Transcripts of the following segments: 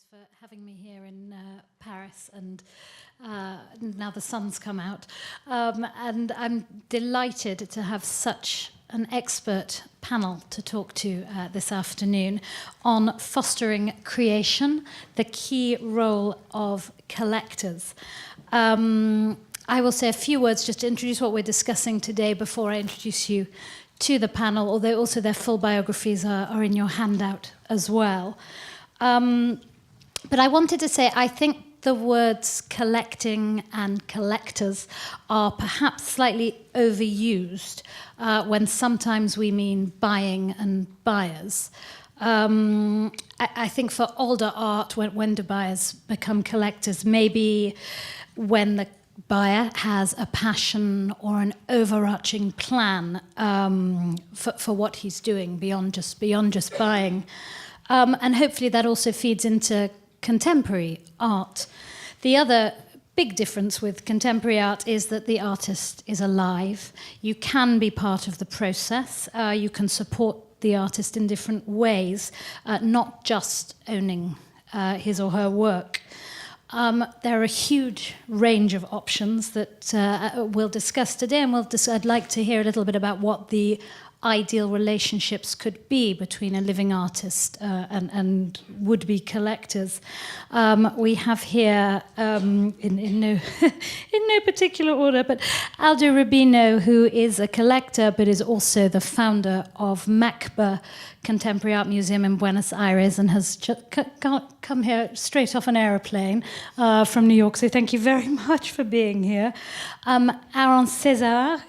always, for having me here in Paris, and now the sun's come out. And I'm delighted to have such an expert panel to talk to this afternoon on fostering creation, the key role of collectors. I will say a few words just to introduce what we're discussing today before I introduce you to the panel, although also their full biographies are in your handout as well. But I wanted to say, I think the words collecting and collectors are perhaps slightly overused when sometimes we mean buying and buyers. I think for older art, when do buyers become collectors? Maybe when the buyer has a passion or an overarching plan for what he's doing beyond just buying. And hopefully that also feeds into contemporary art. The other big difference with contemporary art is that the artist is alive. You can be part of the process. You can support the artist in different ways, not just owning his or her work. There are a huge range of options that we'll discuss today, and I'd like to hear a little bit about what the ideal relationships could be between a living artist and would-be collectors. We have here, in no particular order, but Aldo Rubino, who is a collector but is also the founder of MACBA Contemporary Art Museum in Buenos Aires, and has come here straight off an aeroplane from New York. So thank you very much for being here. Aaron Cezar,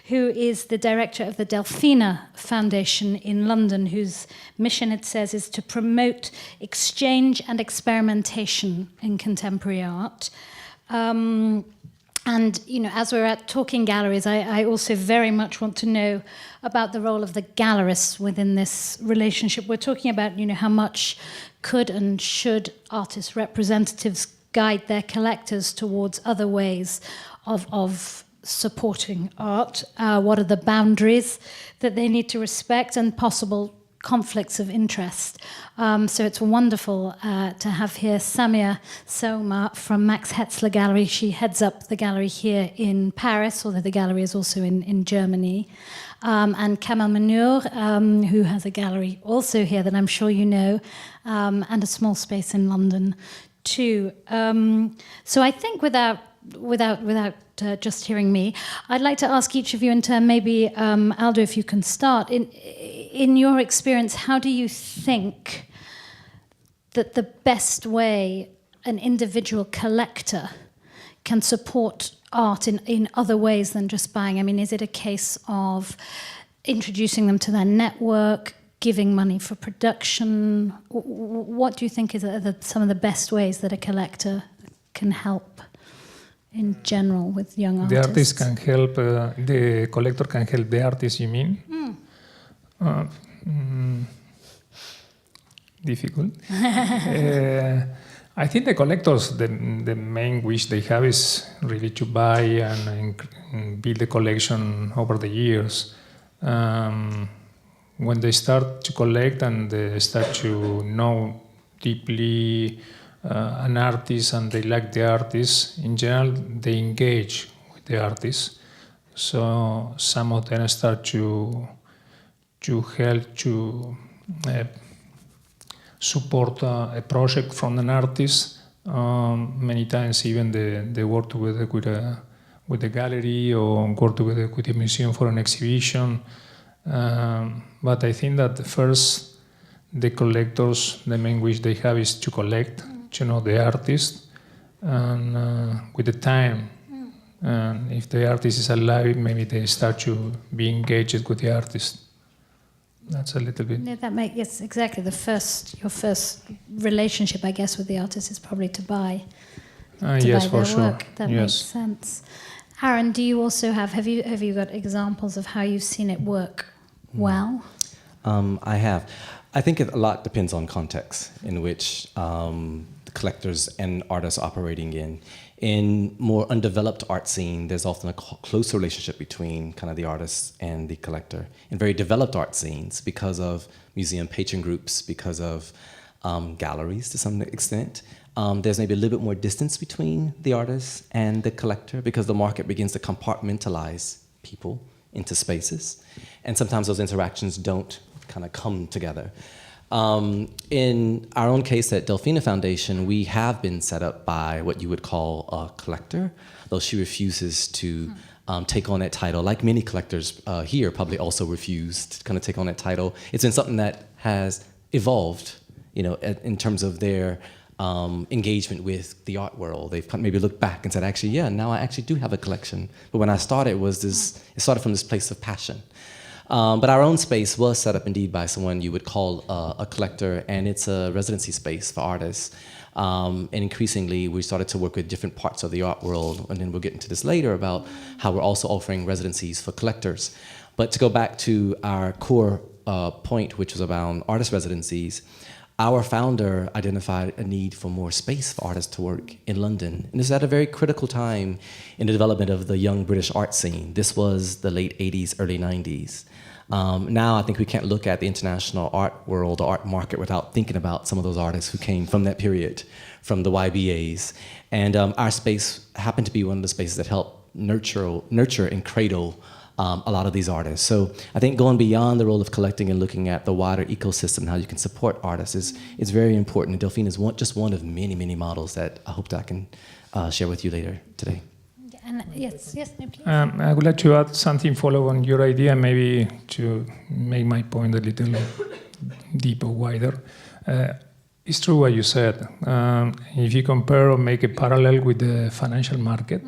who is the director of the Delfina Foundation in London, whose mission, it says, is to promote exchange and experimentation in contemporary art. And, you know, as we're at talking galleries, I also very much want to know about the role of the gallerists within this relationship. We're talking about, you know, how much could and should artist representatives guide their collectors towards other ways of supporting art. What are the boundaries that they need to respect, and possible conflicts of interest. So it's wonderful to have here Samia Saouma from Max Hetzler Gallery. She heads up the gallery here in Paris, although the gallery is also in Germany. And Kamel Mennour, who has a gallery also here that I'm sure you know, and a small space in London too. So I think without just hearing me, I'd like to ask each of you in turn, maybe Aldo, if you can start. In your experience, how do you think that the best way an individual collector can support art in other ways than just buying? I mean, is it a case of introducing them to their network, giving money for production? What do you think is some of the best ways that a collector can help in general with young artists? The artist can help, the collector can help the artist, you mean? Difficult. I think the collectors, the main wish they have is really to buy and build a collection over the years. When they start to collect and they start to know deeply an artist and they like the artist, in general they engage with the artist. So some of them start to help to support a project from an artist. Many times even they work together with the gallery or work together with the museum for an exhibition. But I think that first the collectors, the main wish they have is to collect, to know the artist, and with the time. And if the artist is alive, maybe they start to be engaged with the artist. That's a little bit. No, yes, exactly. Your first relationship, I guess, with the artist is probably to buy. Yes, for their sure. Work. That makes sense. Aaron, do you also have you got examples of how you've seen it work well? I have. I think a lot depends on context in which the collectors and artists operating in. In more undeveloped art scene, there's often a close relationship between kind of the artist and the collector. In very developed art scenes, because of museum patron groups, because of galleries to some extent. There's maybe a little bit more distance between the artist and the collector because the market begins to compartmentalize people into spaces. And sometimes those interactions don't kind of come together. In our own case at Delfina Foundation, we have been set up by what you would call a collector, though she refuses to take on that title. Like many collectors here probably also refused to kind of take on that title. It's been something that has evolved, you know, in terms of their engagement with the art world. They've maybe looked back and said, actually, yeah, now I actually do have a collection. But when I started, it started from this place of passion. But our own space was set up indeed by someone you would call a collector, and it's a residency space for artists. And increasingly, we started to work with different parts of the art world, and then we'll get into this later about how we're also offering residencies for collectors. But to go back to our core point, which was about artist residencies, our founder identified a need for more space for artists to work in London. And this is at a very critical time in the development of the young British art scene. This was the late 80s, early 90s. Now I think we can't look at the international art world, art market, without thinking about some of those artists who came from that period, from the YBAs. And our space happened to be one of the spaces that helped nurture and cradle a lot of these artists. So I think going beyond the role of collecting and looking at the wider ecosystem and how you can support artists is very important. And Delfina is just one of many, many models that I hope that I can share with you later today. And yes, no, please. I would like to add something follow on your idea, maybe to make my point a little deeper, wider. It's true what you said. If you compare or make a parallel with the financial market,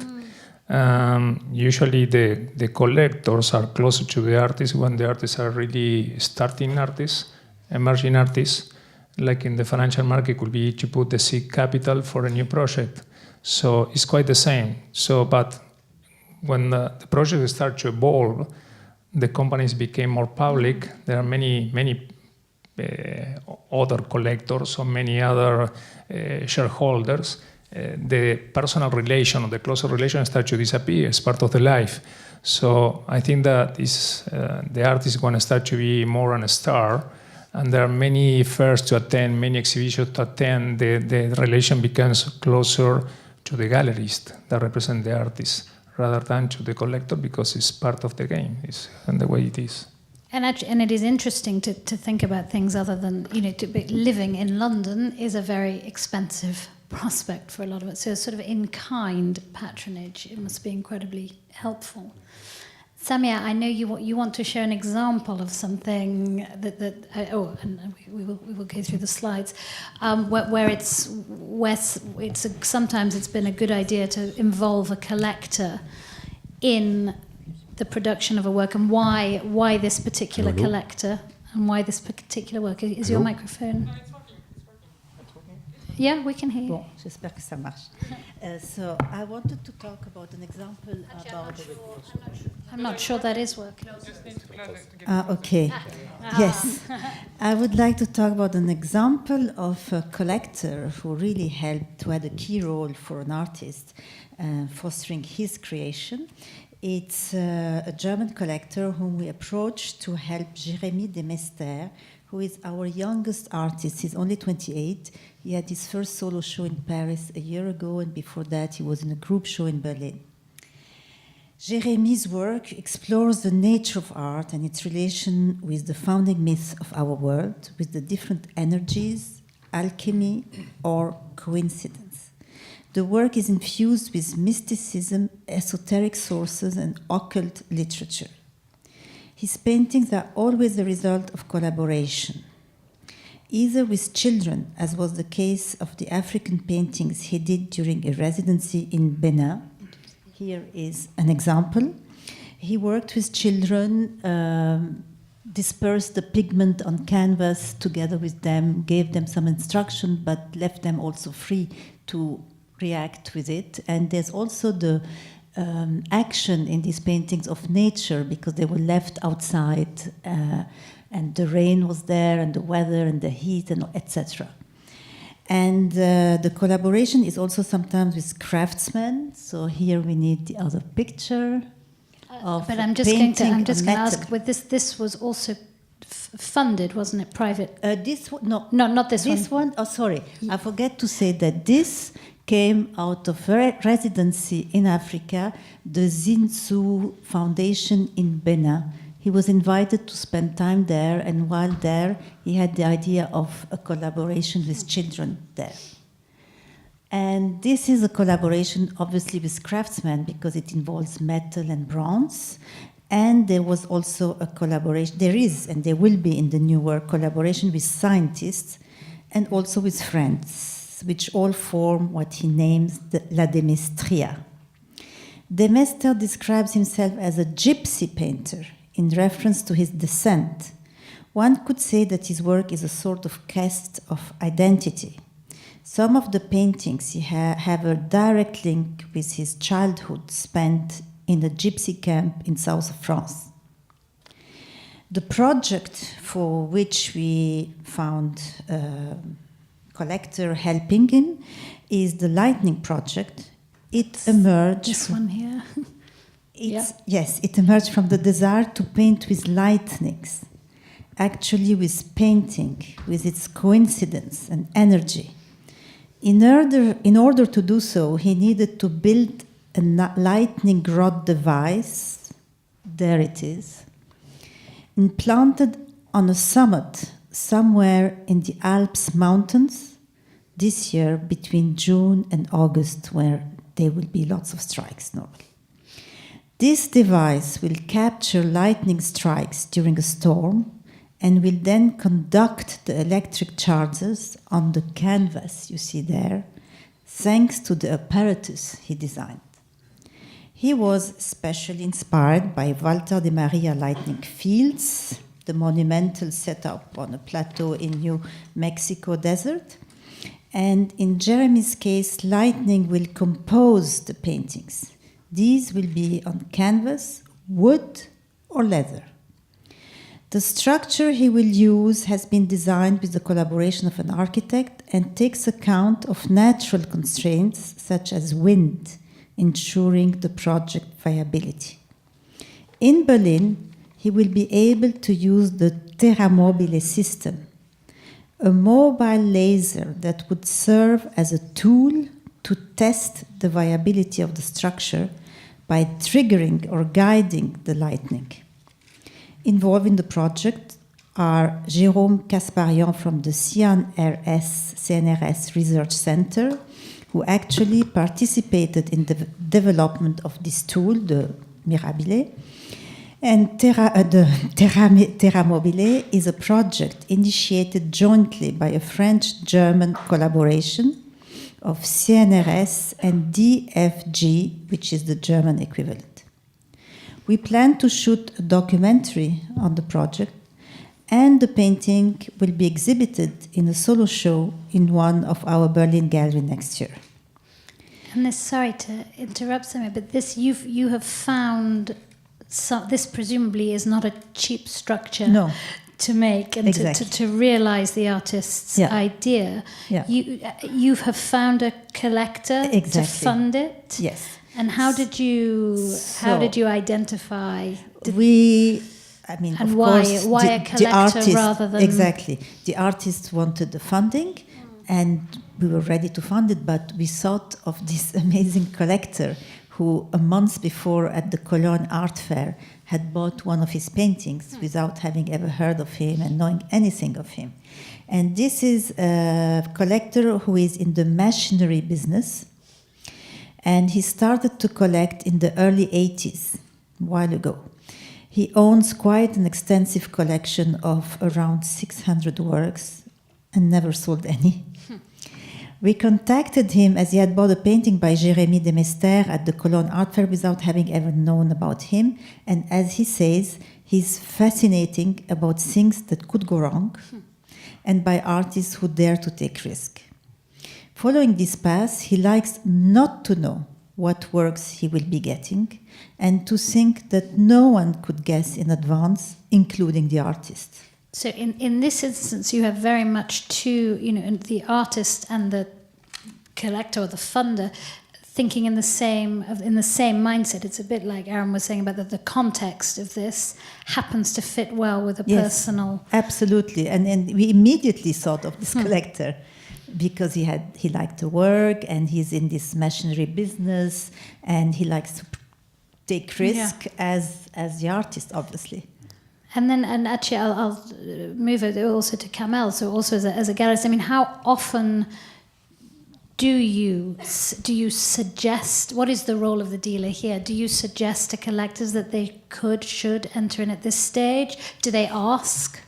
usually the collectors are closer to the artists when the artists are really starting artists, emerging artists. Like in the financial market, could be to put the seed capital for a new project. So it's quite the same. So, but when the project starts to evolve, the companies became more public. There are many other collectors or many other shareholders. The personal relation or the closer relation starts to disappear as part of the life. So I think that the art is going to start to be more on a star. And there are many fairs to attend, many exhibitions to attend. The relation becomes closer to the gallerist that represent the artist rather than to the collector because it's part of the game, it's and the way it is. And it is interesting to think about things other than, living in London is a very expensive prospect for a lot of it. So sort of in-kind patronage, it must be incredibly helpful. Samia, I know you want to share an example of something and we will go through the slides, where sometimes it's been a good idea to involve a collector in the production of a work, and why this particular collector and why this particular work. Is your microphone? No, it's working. It's working. Yeah, we can hear you. Bon, j'espère que ça marche. So I wanted to talk about an example about... I'm not sure that is working. Okay. Yes. I would like to talk about an example of a collector who really helped to add a key role for an artist, fostering his creation. It's a German collector whom we approached to help Jérémy Demester, who is our youngest artist. He's only 28. He had his first solo show in Paris a year ago, and before that he was in a group show in Berlin. Jérémy's work explores the nature of art and its relation with the founding myths of our world, with the different energies, alchemy, or coincidence. The work is infused with mysticism, esoteric sources, and occult literature. His paintings are always the result of collaboration, either with children, as was the case of the African paintings he did during a residency in Benin. Here is an example. He worked with children, dispersed the pigment on canvas together with them, gave them some instruction, but left them also free to react with it. And there's also the action in these paintings of nature, because they were left outside and the rain was there and the weather and the heat and etc. And the collaboration is also sometimes with craftsmen. So here we need the other picture of but I'm just going to ask, with this was also funded, wasn't it? Private? No, not this one. This one, oh, sorry. I forget to say that this came out of residency in Africa, the Zinsu Foundation in Benin. He was invited to spend time there, and while there, he had the idea of a collaboration with children there. And this is a collaboration, obviously, with craftsmen, because it involves metal and bronze. And there was also a collaboration, there is, and there will be in the new work, collaboration with scientists and also with friends, which all form what he names La Demestria. Demester describes himself as a gypsy painter in reference to his descent. One could say that his work is a sort of cast of identity. Some of the paintings have a direct link with his childhood spent in a gypsy camp in south of France. The project for which we found a collector helping him is the Lightning Project. It emerged... This one here. Yes, it emerged from the desire to paint with lightnings, actually with painting, with its coincidence and energy. In order to do so, he needed to build a lightning rod device, there it is, implanted on a summit somewhere in the Alps mountains this year between June and August, where there will be lots of strikes normally. This device will capture lightning strikes during a storm and will then conduct the electric charges on the canvas you see there, thanks to the apparatus he designed. He was especially inspired by Walter de Maria lightning fields, the monumental setup on a plateau in New Mexico desert. And in Jeremy's case, lightning will compose the paintings. These will be on canvas, wood, or leather. The structure he will use has been designed with the collaboration of an architect and takes account of natural constraints such as wind, ensuring the project viability. In Berlin, he will be able to use the Terra Mobile system, a mobile laser that would serve as a tool to test the viability of the structure by triggering or guiding the lightning. Involved in the project are Jérôme Kasparian from the CNRS Research Center, who actually participated in the development of this tool, the Mirabile. And Terra Mobile is a project initiated jointly by a French-German collaboration of CNRS and DFG, which is the German equivalent. We plan to shoot a documentary on the project, and the painting will be exhibited in a solo show in one of our Berlin gallery next year. And this, sorry to interrupt, Samia, but this you have found. This presumably is not a cheap structure to make and exactly. to realize the artist's idea. Yeah. You have found a collector to fund it. Yes. And how did you identify? And why a collector rather than exactly the artist wanted the funding, and we were ready to fund it, but we thought of this amazing collector who a month before at the Cologne Art Fair had bought one of his paintings without having ever heard of him and knowing anything of him. And this is a collector who is in the machinery business, and he started to collect in the early 80s, a while ago. He owns quite an extensive collection of around 600 works and never sold any. We contacted him as he had bought a painting by Jérémy Demester at the Cologne Art Fair without having ever known about him. And as he says, he's fascinating about things that could go wrong and by artists who dare to take risk. Following this path, he likes not to know what works he will be getting and to think that no one could guess in advance, including the artist. So in this instance, you have very much the artist and the collector or the funder thinking in the same mindset. It's a bit like Aaron was saying about the context of this happens to fit well with a personal. Absolutely, and we immediately thought of this collector because he liked to work and he's in this machinery business and he likes to take risk as the artist, obviously. And actually, I'll move it also to Kamel. So also as a gallerist, I mean, how often do you suggest, what is the role of the dealer here? Do you suggest to collectors that they should enter in at this stage? Do they ask,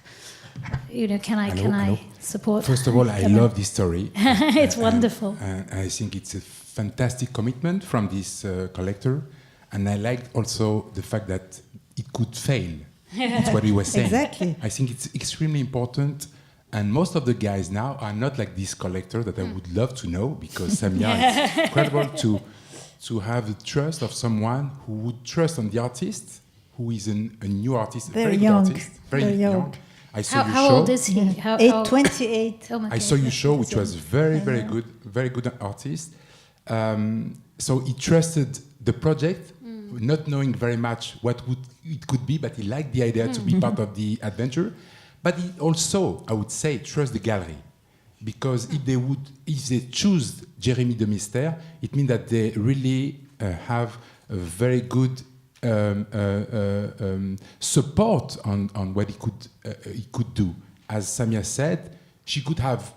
can I support? First of all, I love this story. It's wonderful. I think it's a fantastic commitment from this collector. And I like also the fact that it could fail. That's what he was saying. Exactly. I think it's extremely important. And most of the guys now are not like this collector that I would love to know, because Samia is incredible to have the trust of someone who would trust on the artist, who is a new artist, very good young, artist, very young. I saw your how show. old is he? 28. Oh my I saw your show, which was very good artist. So he trusted the project, not knowing very much what it could be, but he liked the idea to be part of the adventure. But he also, I would say, trust the gallery, because if they choose Jérémy de Mystère, it means that they really have a very good support on what he could do. As Samia said, she could have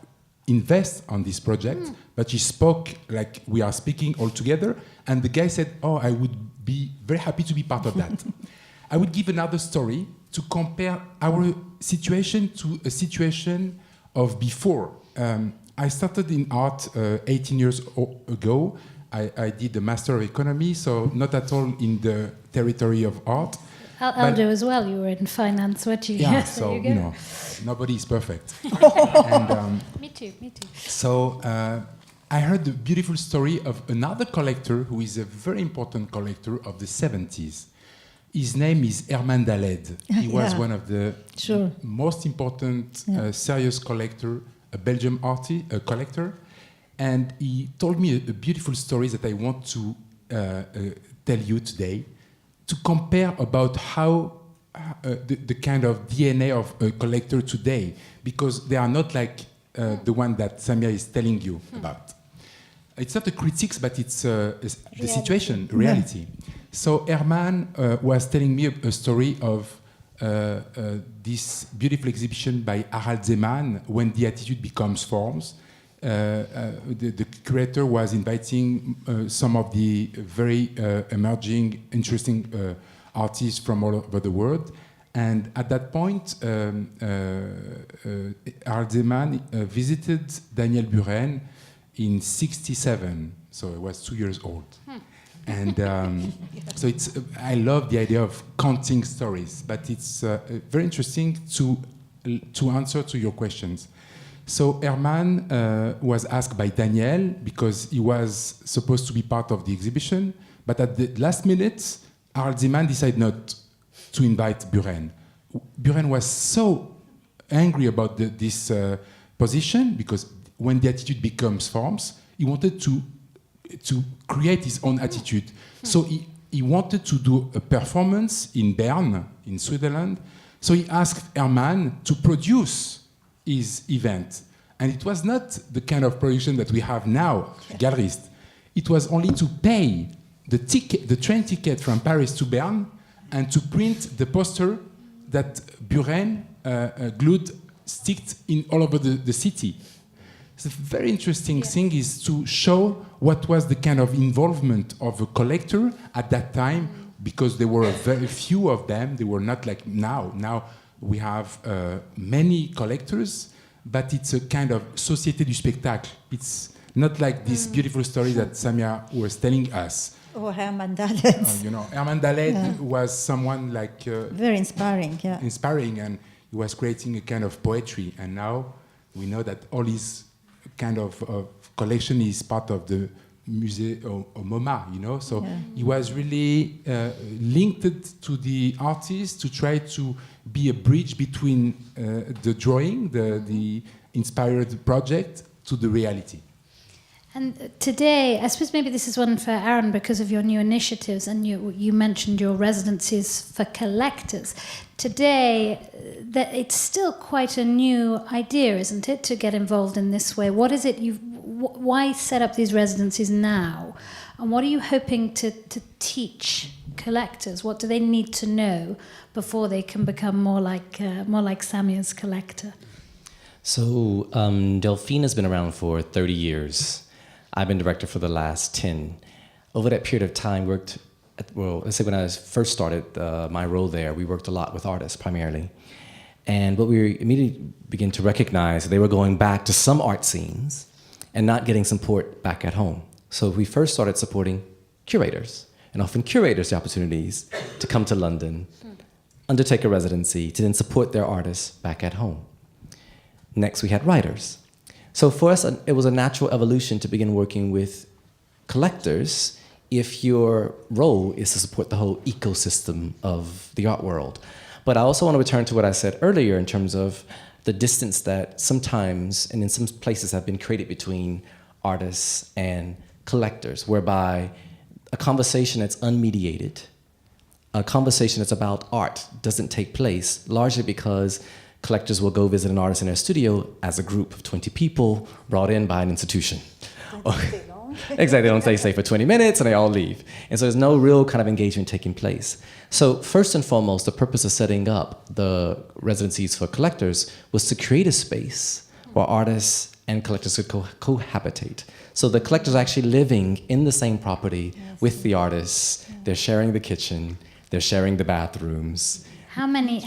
invest on this project, but she spoke like we are speaking all together, and the guy said, "Oh, I would be very happy to be part of that." I would give another story to compare our situation to a situation of before. I started in art 18 years ago. I did a Master of Economy, so not at all in the territory of art. Aldo as well, you were in finance, weren't you? Yeah, Yes, so, nobody is perfect. And, me too. So I heard the beautiful story of another collector who is a very important collector of the 70s. His name is Herman Daled. He was one of the most important serious collector, a Belgian collector. And he told me a beautiful story that I want to tell you today, to compare about how the kind of DNA of a collector today, because they are not like the one that Samia is telling you about. It's not a critique, but it's the situation, reality. So Herman was telling me a story of this beautiful exhibition by Harald Zeman, When the Attitude Becomes Forms. The curator was inviting some of the very emerging, interesting artists from all over the world. And at that point, Harald Zeman visited Daniel Buren in '67, so I was 2 years old. And so I love the idea of counting stories, but it's very interesting to answer to your questions. So Herman was asked by Daniel, because he was supposed to be part of the exhibition, but at the last minute, Harald Zeman decided not to invite Buren. Buren was so angry about this position, because when the attitude becomes forms, he wanted to create his own attitude. So he wanted to do a performance in Bern, in Switzerland. So he asked Herman to produce his event. And it was not the kind of production that we have now, gallerist. It was only to pay the train ticket from Paris to Bern, and to print the poster that Buren sticked in all over the city. So the very interesting thing is to show what was the kind of involvement of a collector at that time, because there were very few of them. They were not like now. Now we have many collectors, but it's a kind of société du spectacle. It's not like this beautiful story that Samia was telling us. Or Herman Daled. Herman Daled was someone like... very inspiring, inspiring, and he was creating a kind of poetry. And now we know that all his kind of collection is part of the Musée au MoMA, So he was really linked to the artist to try to be a bridge between the drawing, the inspired project, to the reality. And today, I suppose maybe this is one for Aaron because of your new initiatives, and you mentioned your residencies for collectors. Today, it's still quite a new idea, isn't it, to get involved in this way? What is it why set up these residencies now? And what are you hoping to teach collectors? What do they need to know before they can become more like Samia's collector? So Delfina's been around for 30 years. I've been director for the last 10. Over that period of time, let's say when I first started my role there, we worked a lot with artists primarily. And what we immediately began to recognize, they were going back to some art scenes and not getting support back at home. So we first started supporting curators, and often curators the opportunities to come to London, undertake a residency, to then support their artists back at home. Next, we had writers. So for us, it was a natural evolution to begin working with collectors if your role is to support the whole ecosystem of the art world. But I also want to return to what I said earlier in terms of the distance that sometimes, and in some places, have been created between artists and collectors, whereby a conversation that's unmediated, a conversation that's about art doesn't take place, largely because collectors will go visit an artist in their studio as a group of 20 people brought in by an institution. Exactly, they don't stay for 20 minutes and they all leave. And so there's no real kind of engagement taking place. So first and foremost, the purpose of setting up the residencies for collectors was to create a space where artists and collectors could cohabitate. So the collectors are actually living in the same property with the artists. They're sharing the kitchen, they're sharing the bathrooms. How many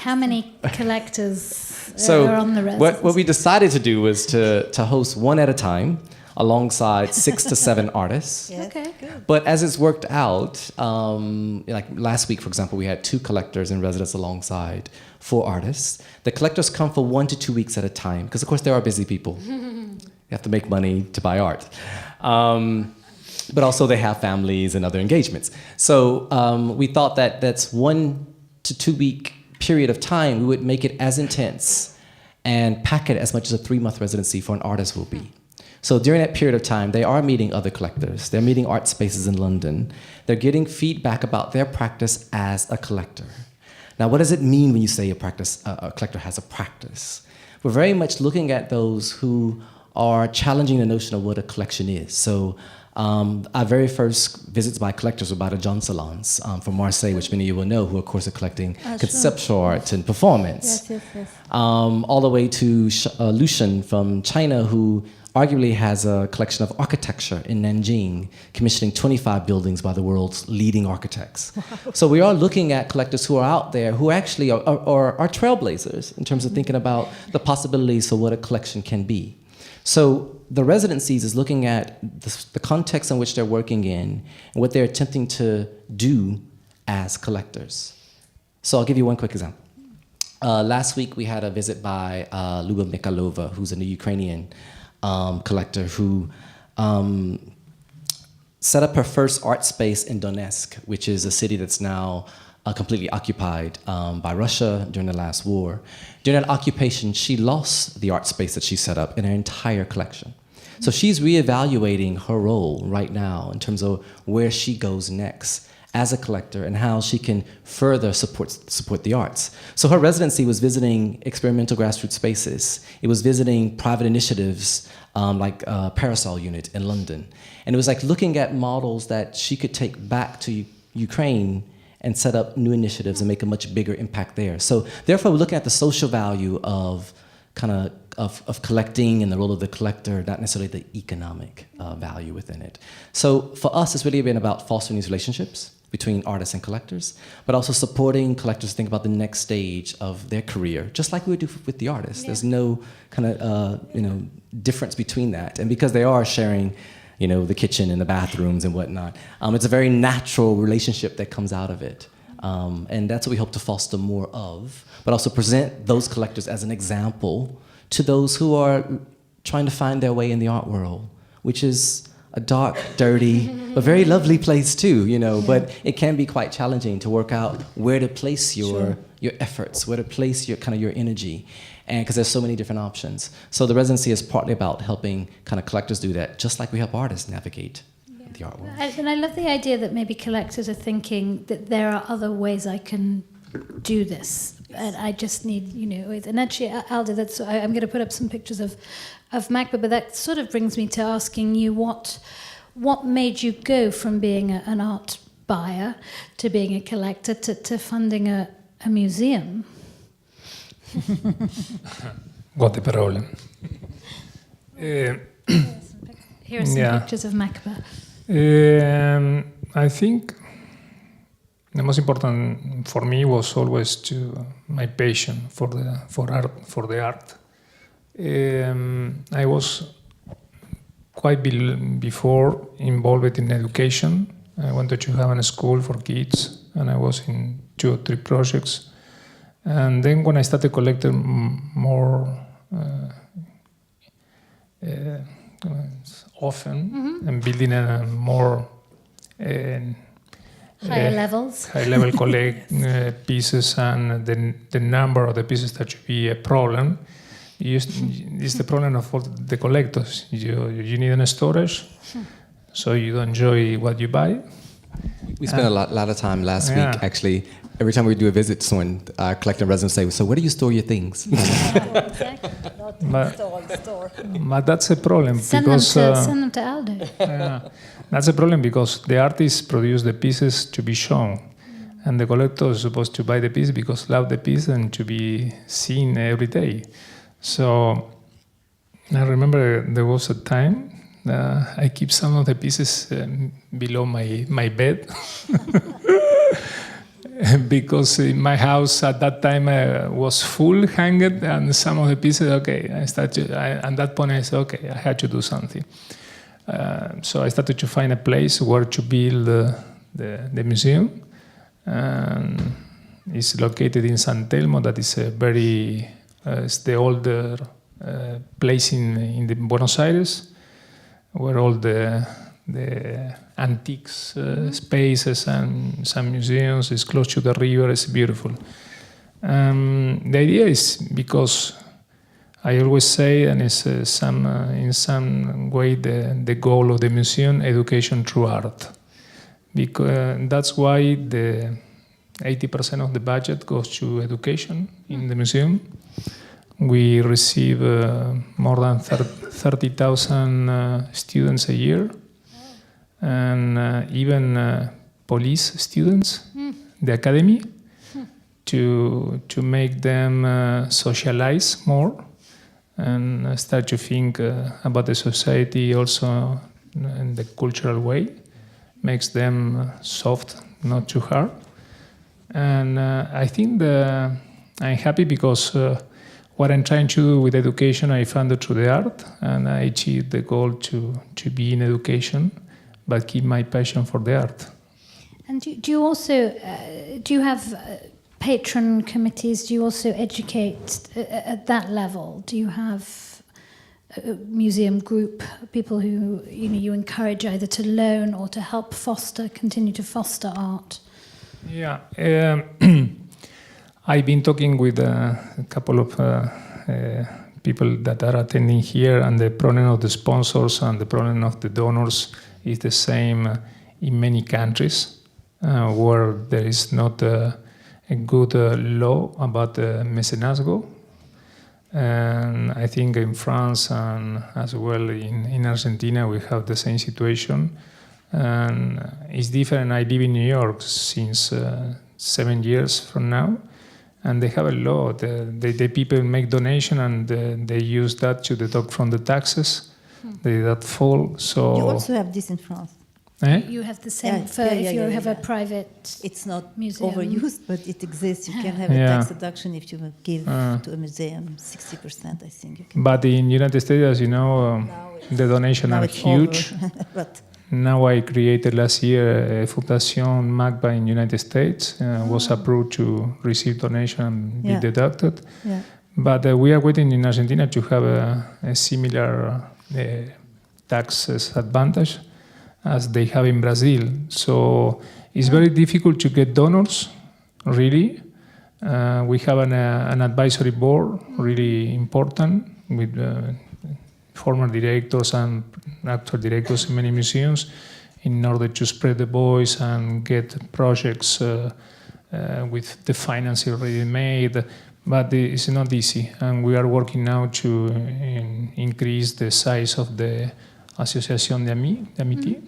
collectors are on the residency? What we decided to do was to host one at a time alongside 6 to 7 artists. Yes. Okay, good. But as it's worked out, like last week, for example, we had 2 collectors in residence alongside 4 artists. The collectors come for 1 to 2 weeks at a time, because of course there are busy people. They have to make money to buy art. But also they have families and other engagements. So we thought that that's 1 to 2 week period of time, we would make it as intense and pack it as much as a 3-month residency for an artist will be. So during that period of time, they are meeting other collectors. They're meeting art spaces in London. They're getting feedback about their practice as a collector. Now, what does it mean when you say a collector has a practice? We're very much looking at those who are challenging the notion of what a collection is. So our very first visits by collectors were by the John Salons from Marseille, which many of you will know, who of course are collecting conceptual art and performance. Yes. All the way to Lucian from China, who arguably has a collection of architecture in Nanjing, commissioning 25 buildings by the world's leading architects. Wow. So we are looking at collectors who are out there who actually are trailblazers in terms of thinking about the possibilities for what a collection can be. So the residencies is looking at the context in which they're working in and what they're attempting to do as collectors. So I'll give you one quick example. Last week we had a visit by Luba Mikhailova, who's a Ukrainian collector who set up her first art space in Donetsk, which is a city that's now completely occupied by Russia during the last war. During that occupation, she lost the art space that she set up in her entire collection. So she's reevaluating her role right now in terms of where she goes next as a collector and how she can further support the arts. So her residency was visiting experimental grassroots spaces. It was visiting private initiatives like Parasol Unit in London. And it was like looking at models that she could take back to Ukraine and set up new initiatives and make a much bigger impact there. So therefore, we're looking at the social value of of collecting and the role of the collector, not necessarily the economic value within it. So for us, it's really been about fostering these relationships between artists and collectors, but also supporting collectors to think about the next stage of their career, just like we would do with the artists. Yeah. There's no kind of difference between that. And because they are sharing the kitchen and the bathrooms and whatnot, it's a very natural relationship that comes out of it. And that's what we hope to foster more of, but also present those collectors as an example to those who are trying to find their way in the art world, which is a dark, dirty, but very lovely place too, but it can be quite challenging to work out where to place your efforts, where to place your kind of your energy, and because there's so many different options. So the residency is partly about helping kind of collectors do that, just like we help artists navigate the art world. And I love the idea that maybe collectors are thinking that there are other ways I can do this, and I just need, and actually, Aldo, I'm going to put up some pictures of MACBA, but that sort of brings me to asking you what made you go from being an art buyer to being a collector to funding a museum? What a problem. Here are some pictures of MACBA. I think the most important for me was always my passion for the art. I was quite before involved in education. I wanted to have a school for kids, and I was in 2 or 3 projects. And then when I started collecting more often and building a more higher levels, high-level collect pieces, and the number of the pieces that should be a problem. It's the problem of all the collectors. You need a storage, so you enjoy what you buy. We spent a lot of time last week, actually. Every time we do a visit, someone collecting residents say, "So where do you store your things?" exactly. But that's a problem Send them to Aldo. That's a problem because the artists produce the pieces to be shown, and the collector is supposed to buy the piece because love the piece and to be seen every day. So I remember there was a time I keep some of the pieces below my bed. Because in my house at that time was full hanged, and some of the pieces, at that point I said, okay, I had to do something. So I started to find a place where to build the museum. It's located in San Telmo. That is it's the older place in the Buenos Aires, where all the antiques spaces and some museums is close to the river. It's beautiful. The idea is because I always say, and it's in some way the goal of the museum, education through art. Because that's why the 80% of the budget goes to education in the museum. We receive more than 30,000 students a year. And even police students, the academy, to make them socialize more and start to think about the society also in the cultural way, makes them soft, not too hard. And I think I'm happy because what I'm trying to do with education, I found it through the art, and I achieved the goal to be in education, but keep my passion for the art. And do you also do you have patron committees? Do you also educate at that level? Do you have a museum group, people who you encourage either to loan or to help continue to foster art? Yeah, I've been talking with a couple of people that are attending here, and the problem of the sponsors and the problem of the donors is the same in many countries where there is not a good law about mecenasgo. And I think in France and as well in Argentina we have the same situation. And it's different. I live in New York since 7 years from now, and they have a law. The people make donation and they use that to deduct from the taxes. That fall. So you also have this in France. You have the same if you have a private. It's not museum. Overused, but it exists. You can have a tax deduction if you give to a museum 60%. I think you can. But in United States, as you know, the donations are huge. But now I created last year a Fundación MACBA in United States. Was approved to receive donation and be deducted. Yeah. But we are waiting in Argentina to have a similar taxes advantage as they have in Brazil. So it's very difficult to get donors, really, We have an advisory board, really important, with former directors and actual directors in many museums, in order to spread the voice and get projects with the financing already made. But it's not easy, and we are working now to increase the size of the Association d'Amitié.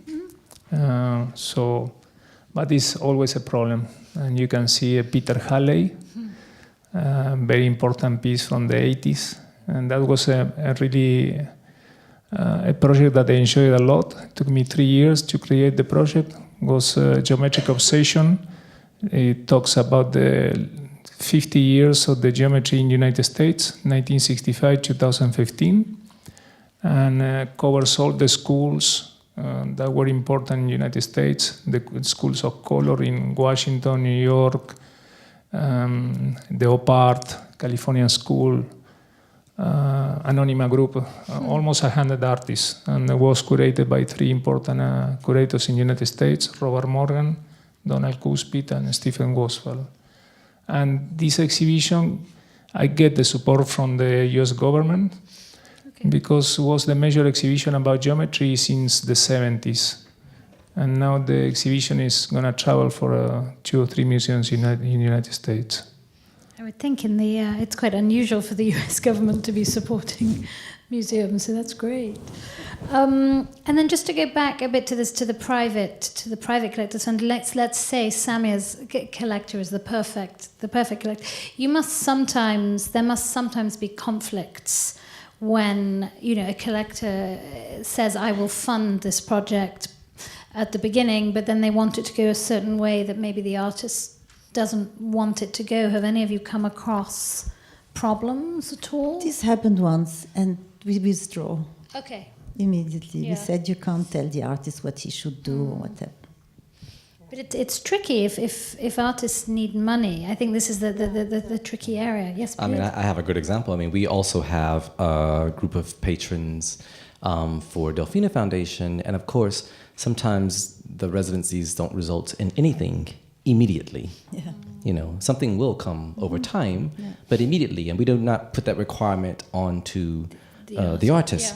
But it's always a problem. And you can see Peter Halley, very important piece from the 80s. And that was a really a project that I enjoyed a lot. It took me 3 years to create the project. It was Geometric Obsession. It talks about the 50 years of the geometry in the United States, 1965-2015, and covers all the schools that were important in the United States, the schools of color in Washington, New York, the Op-Art, California School, Anonima Group, almost 100 artists, and it was curated by 3 important curators in the United States, Robert Morgan, Donald Cuspit, and Stephen Woswell. And this exhibition, I get the support from the US government, because it was the major exhibition about geometry since the 70s. And now the exhibition is going to travel for 2 or 3 museums in the United States. I would think it's quite unusual for the US government to be supporting museums, so that's great. And then just to go back a bit to the private collectors, and let's say Samia's collector is the perfect collector. There must sometimes be conflicts when a collector says, I will fund this project at the beginning, but then they want it to go a certain way that maybe the artist doesn't want it to go. Have any of you come across problems at all? This happened once, and we withdraw. Okay. Immediately. Yeah. We said you can't tell the artist what he should do or whatever. But it's tricky if artists need money. I think this is the tricky area. Yes, please. I mean, I have a good example. I mean, we also have a group of patrons for Delfina Foundation, and of course, sometimes the residencies don't result in anything immediately. Yeah. Something will come over time, but immediately, and we do not put that requirement onto the artist.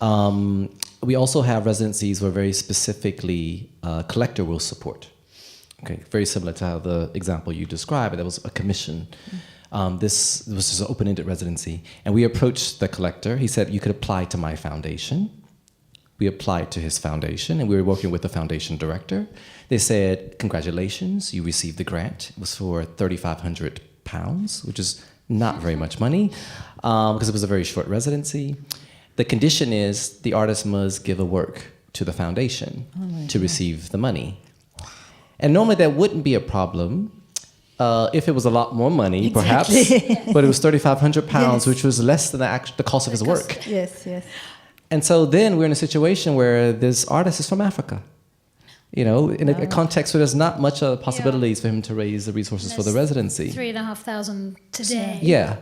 Yeah. We also have residencies where very specifically collector will support. Okay, very similar to how the example you described, there was a commission. This was just an open-ended residency, and we approached the collector. He said, you could apply to my foundation. We applied to his foundation, and we were working with the foundation director. They said, congratulations, you received the grant. It was for £3,500, which is not very much money, because it was a very short residency. The condition is the artist must give a work to the foundation to receive the money. And normally that wouldn't be a problem if it was a lot more money, perhaps, but it was £3,500, yes, which was less than the cost of his work. Yes. And so then we're in a situation where this artist is from Africa, in a context where there's not much possibilities for him to raise the resources for the residency. 3,500 today. Yeah.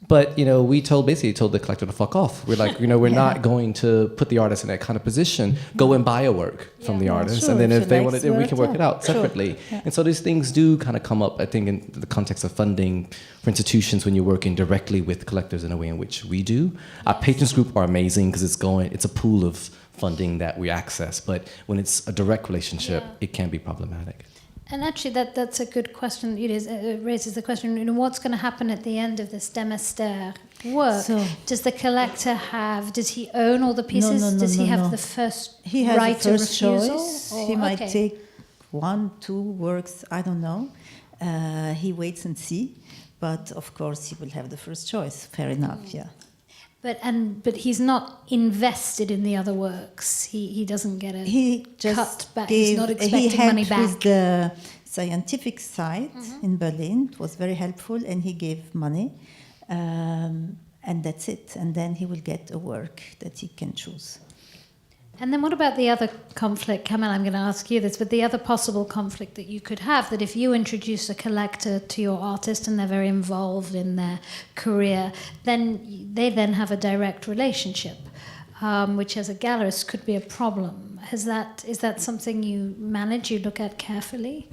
But, we basically told the collector to fuck off. We're like, we're not going to put the artist in that kind of position. Go and buy a work from the artist. Sure, and then if they want it, work, we can work it out separately. Sure. Yeah. And so these things do kind of come up, I think, in the context of funding for institutions when you're working directly with collectors in a way in which we do. Our patrons group are amazing because it's a pool of funding that we access. But when it's a direct relationship, it can be problematic. And actually, that's a good question. It raises the question: what's going to happen at the end of this Demester work? So, does the collector does he own all the pieces? No, does he have the first he has right the first of refusal? choice. He might take 1, 2 works. I don't know. He waits and see, but of course he will have the first choice. Fair enough. Yeah. But he's not invested in the other works. He doesn't get cut back. He's not expecting money back. With the scientific side in Berlin, it was very helpful, and he gave money, and that's it. And then he will get a work that he can choose. And then what about the other conflict? Kamel, I'm going to ask you this, but the other possible conflict that you could have, that if you introduce a collector to your artist and they're very involved in their career, then they have a direct relationship, which as a gallerist could be a problem. Is that something you manage, you look at carefully?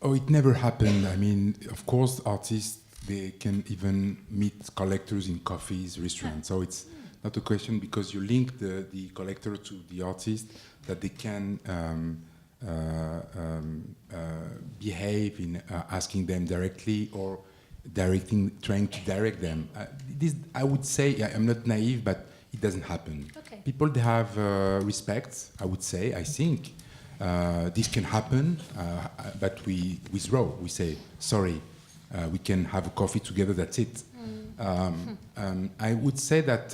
Oh, it never happened. I mean, of course, artists, they can even meet collectors in cafes, restaurants. So it's not a question because you link the collector to the artist that they can behave in asking them directly or trying to direct them. I would say, I'm not naive, but it doesn't happen. Okay. People, they have respect, I would say, I think. This can happen, but we withdraw. We say, sorry, we can have a coffee together, that's it. I would say that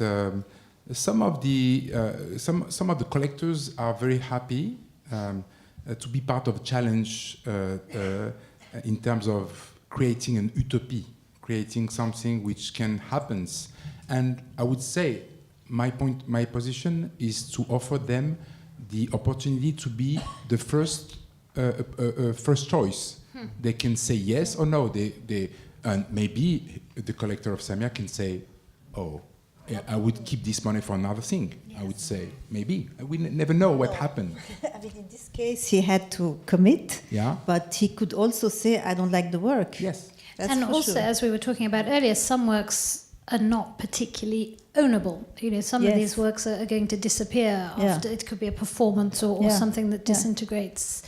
some of the collectors are very happy to be part of a challenge in terms of creating an utopia, creating something which can happen. And I would say my position is to offer them the opportunity to be the first choice. They can say yes or no. And maybe the collector of Samia can say, "Oh, yeah, I would keep this money for another thing." Yes. I would say, maybe. We never know what happened. I mean, in this case, he had to commit, but he could also say, "I don't like the work." Yes. That's and also, sure. as we were talking about earlier, some works are not particularly ownable. You know, some of these works are going to disappear after. It could be a performance or something that disintegrates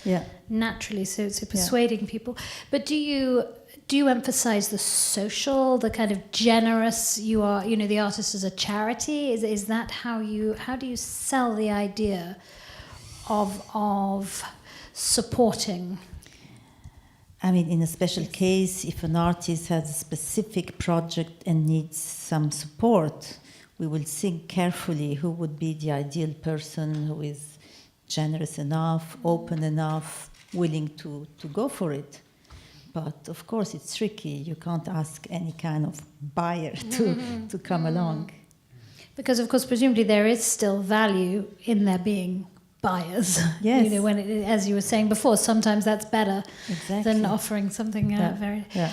naturally. So persuading people. But do you emphasize the social, the kind of generous you are? You know, the artist as a charity. Is that how do you sell the idea of supporting? I mean, in a special case, if an artist has a specific project and needs some support, we will think carefully who would be the ideal person who is generous enough, open enough, willing to go for it. But of course, it's tricky. You can't ask any kind of buyer to come along. Because, of course, presumably there is still value in there being buyers. Yes. You know, as you were saying before, sometimes that's better than offering something very... Yeah.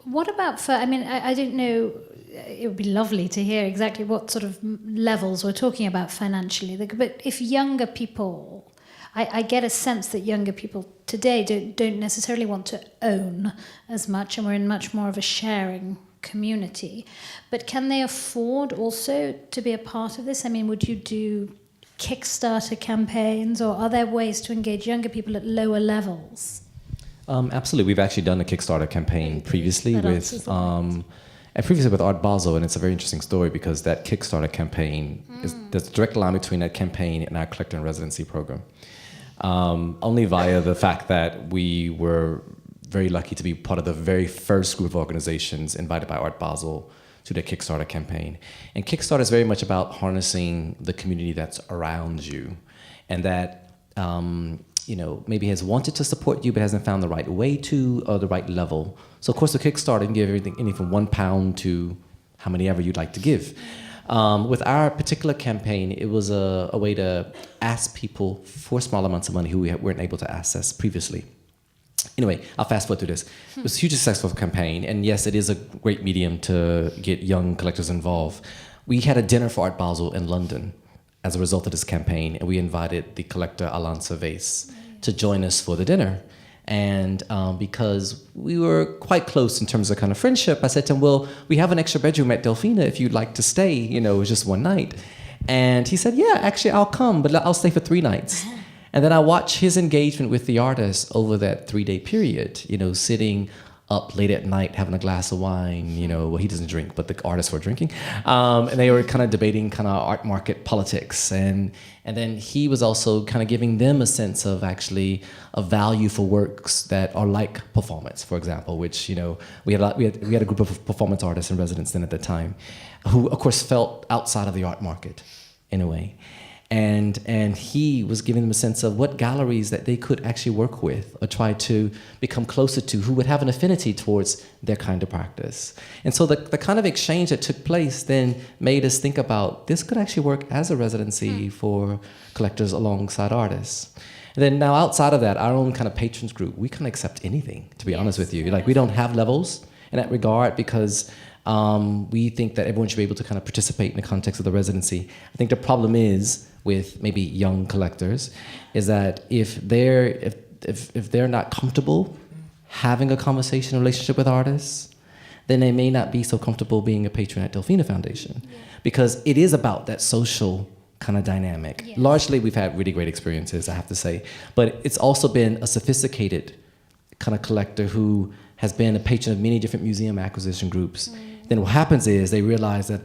What about for... I mean, I don't know... It would be lovely to hear exactly what sort of levels we're talking about financially. But if younger people... I get a sense that younger people today don't necessarily want to own as much, and we're in much more of a sharing community. But can they afford also to be a part of this? I mean, would you do Kickstarter campaigns, or are there ways to engage younger people at lower levels? Absolutely. We've actually done a Kickstarter campaign previously with Art Basel, and it's a very interesting story because that Kickstarter campaign there's a direct line between that campaign and our collector in residency program. Only via the fact that we were very lucky to be part of the very first group of organizations invited by Art Basel to the Kickstarter campaign. And Kickstarter is very much about harnessing the community that's around you, and that maybe has wanted to support you but hasn't found the right way to, or the right level. So of course, the Kickstarter can give anything from £1 to how many ever you'd like to give. With our particular campaign, it was a way to ask people for small amounts of money who we weren't able to access previously. Anyway, I'll fast forward through this. It was a hugely successful campaign, and yes, it is a great medium to get young collectors involved. We had a dinner for Art Basel in London as a result of this campaign, and we invited the collector Alain Servais to join us for the dinner. And because we were quite close in terms of kind of friendship, I said to him, well, we have an extra bedroom at Delfina if you'd like to stay. You know, it was just one night. And he said, yeah, actually, I'll come, but I'll stay for 3 nights. And then I watched his engagement with the artist over that 3-day period, you know, sitting up late at night, having a glass of wine, you know, well, he doesn't drink, but the artists were drinking. And they were kind of debating kind of art market politics. And then he was also kind of giving them a sense of actually a value for works that are like performance, for example, which, you know, we had a group of performance artists in residence then at the time who, of course, felt outside of the art market in a way. And he was giving them a sense of what galleries that they could actually work with or try to become closer to, who would have an affinity towards their kind of practice. And so the kind of exchange that took place then made us think about this could actually work as a residency for collectors alongside artists. And then now outside of that, our own kind of patrons group, we can accept anything, to be honest with you. Like, we don't have levels in that regard because we think that everyone should be able to kind of participate in the context of the residency. I think the problem is with maybe young collectors is that if they're not comfortable having a conversation, relationship with artists, then they may not be so comfortable being a patron at Delfina Foundation. Because it is about that social kind of dynamic. Yes. Largely, we've had really great experiences, I have to say. But it's also been a sophisticated kind of collector who has been a patron of many different museum acquisition groups. Then what happens is they realize that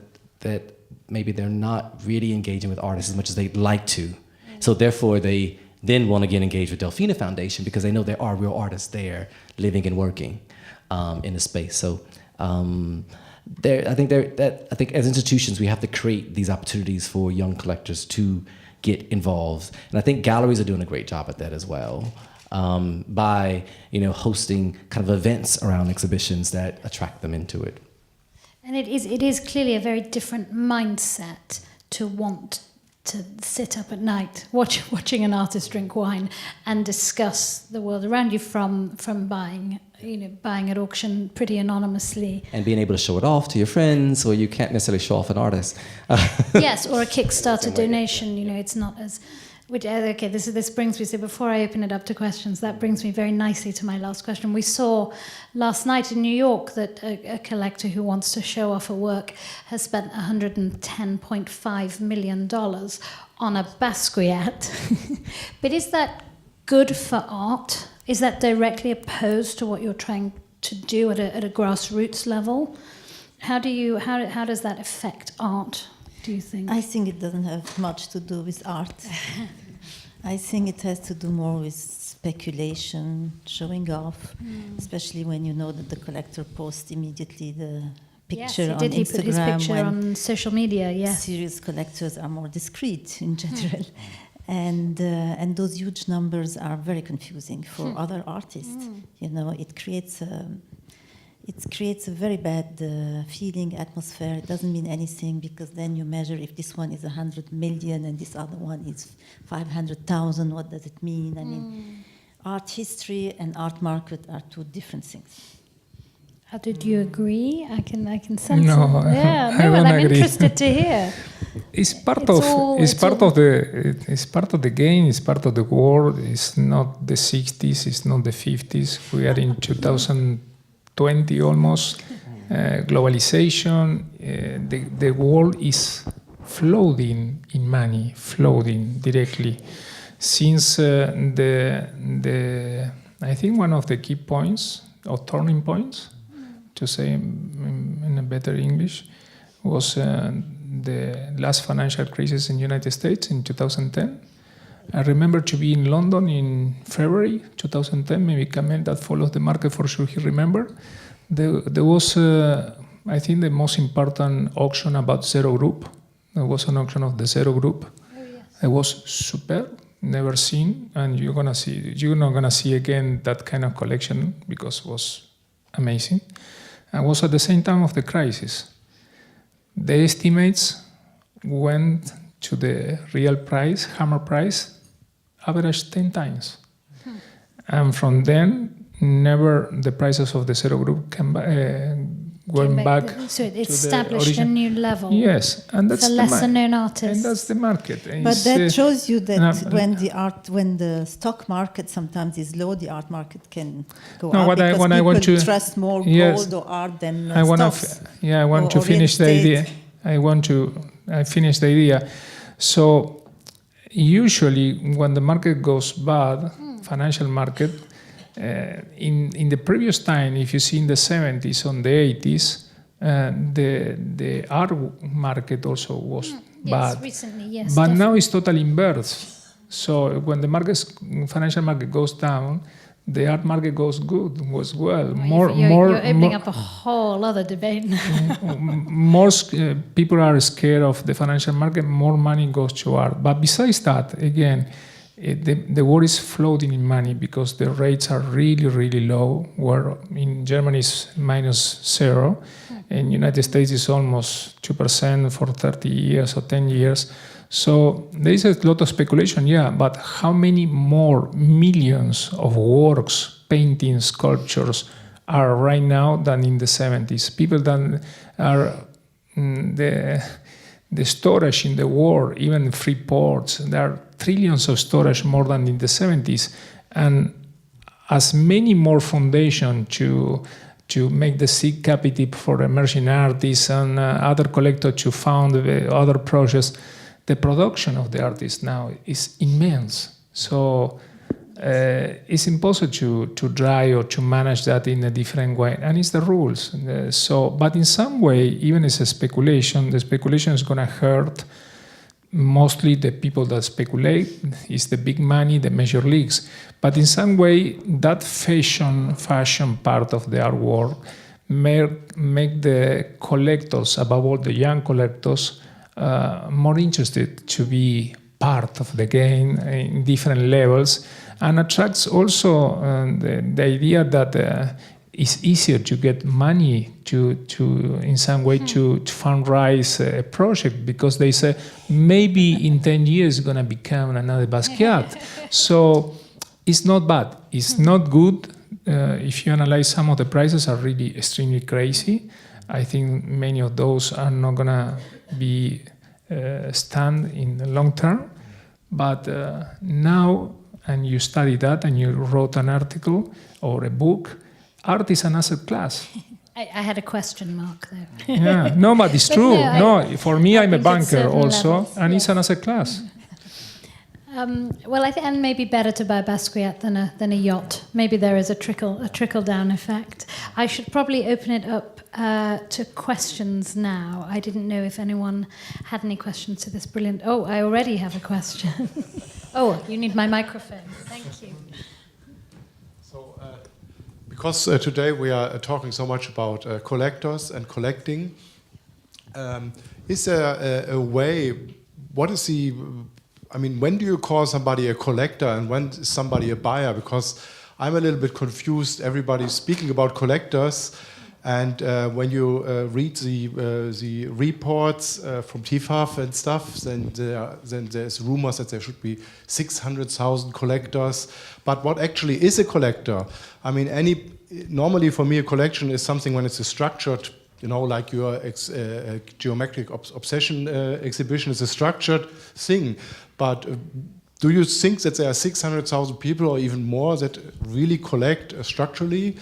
maybe they're not really engaging with artists as much as they'd like to. So therefore, they then want to get engaged with Delfina Foundation because they know there are real artists there living and working in the space. So I think as institutions, we have to create these opportunities for young collectors to get involved. And I think galleries are doing a great job at that as well, by hosting kind of events around exhibitions that attract them into it. And it is clearly a very different mindset to want to sit up at night watching an artist drink wine and discuss the world around you from buying at auction pretty anonymously. And being able to show it off to your friends, or you can't necessarily show off an artist. Yes, or a Kickstarter donation. It's not as... Okay, this brings me, so before I open it up to questions, that brings me very nicely to my last question. We saw last night in New York that a collector who wants to show off a work has spent $110.5 million on a Basquiat. But is that good for art? Is that directly opposed to what you're trying to do at a grassroots level? How does that affect art, do you think? I think it doesn't have much to do with art. I think it has to do more with speculation, showing off, especially when you know that the collector posts immediately the picture on Instagram. He put his picture on social media, yes. Serious collectors are more discreet in general. And those huge numbers are very confusing for other artists. It creates a very bad feeling, atmosphere. It doesn't mean anything because then you measure if this one is 100 million and this other one is 500,000. What does it mean? I mean, art history and art market are two different things. Did you agree? I can sense No, it. Yeah, I don't I'm agree. interested to hear. It's part of the game. It's part of the world. It's not the 60s. It's not the 50s. We are in 2020 almost. Globalization. The world is flooding in money, flooding directly. Since I think one of the key points or turning points, to say in a better English, was the last financial crisis in the United States in 2010. I remember to be in London in February 2010. Maybe Kamel, that follows the market for sure, he remember. There was, I think, the most important auction about Zero Group. There was an auction of the Zero Group. Oh, yes. It was superb, never seen, and you're not gonna see again that kind of collection because it was amazing. And was at the same time of the crisis. The estimates went to the real price, hammer price, average 10 times. And from then, never the prices of the Zero Group went back. So it established a new level. Yes, and that's for lesser known artists. And that's the market. But that shows you that when the stock market sometimes is low, the art market can go up because people trust more gold or art than stocks. I want to finish the idea. I finish the idea. So usually when the market goes bad, financial market, in the previous time, if you see in the 70s, on the 80s, the art market also was bad. Yes, recently, yes. But now it's totally inverse. So when the financial market goes down, the art market goes well. You're opening up a whole other debate. More people are scared of the financial market, more money goes to art. But besides that, again, the world is floating in money because the rates are really, really low, where in Germany it's -0, in United States it's almost 2% for 30 years or 10 years. So there is a lot of speculation, but how many more millions of works, paintings, sculptures are right now than in the 70s? People that are the storage in the world, even free ports, there are trillions of storage more than in the 70s. And as many more foundations to make the seed capital for emerging artists and other collectors to found other projects, the production of the artists now is immense. So it's impossible to try or to manage that in a different way, and it's the rules. But in some way, even as a speculation, the speculation is going to hurt mostly the people that speculate. It's the big money, the major leagues. But in some way, that fashion part of the art world make the collectors, above all the young collectors, more interested to be part of the game in different levels, and attracts also the idea that it's easier to get money to in some way to fundraise a project, because they say maybe in 10 years it's going to become another Basquiat. So it's not bad. It's not good. If you analyze, some of the prices are really extremely crazy. I think many of those are not going to be stand in the long term. But now, and you study that and you wrote an article or a book, art is an asset class. I had a question mark there. Yeah, no, but it's true. For me, I'm a banker also, levels, and it's an asset class. Well, I think, and maybe better to buy Basquiat than a yacht. Maybe there is a trickle down effect. I should probably open it up to questions now. I didn't know if anyone had any questions to this brilliant. Oh, I already have a question. Oh, you need my microphone. Thank you. So, because today we are talking so much about collectors and collecting, is there a way? What is the? I mean, when do you call somebody a collector and when is somebody a buyer? Because I'm a little bit confused. Everybody's speaking about collectors, and when you read the reports from TIFAF and stuff, then there's rumors that there should be 600,000 collectors. But what actually is a collector? I mean, normally for me a collection is something when it's a structured, you know, like your geometric obsession exhibition is a structured thing. But do you think that there are 600,000 people or even more that really collect structurally?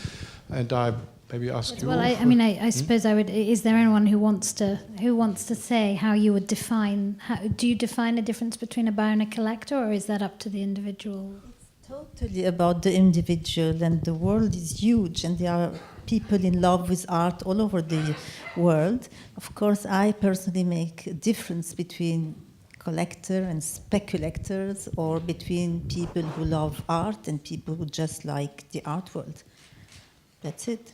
And I maybe ask you. Well, I suppose I would. Is there anyone who wants to say how you would define? Do you define a difference between a buyer and a collector, or is that up to the individual? It's totally about the individual, and the world is huge, and there are people in love with art all over the world. Of course, I personally make a difference between collector and speculators, or between people who love art and people who just like the art world. That's it.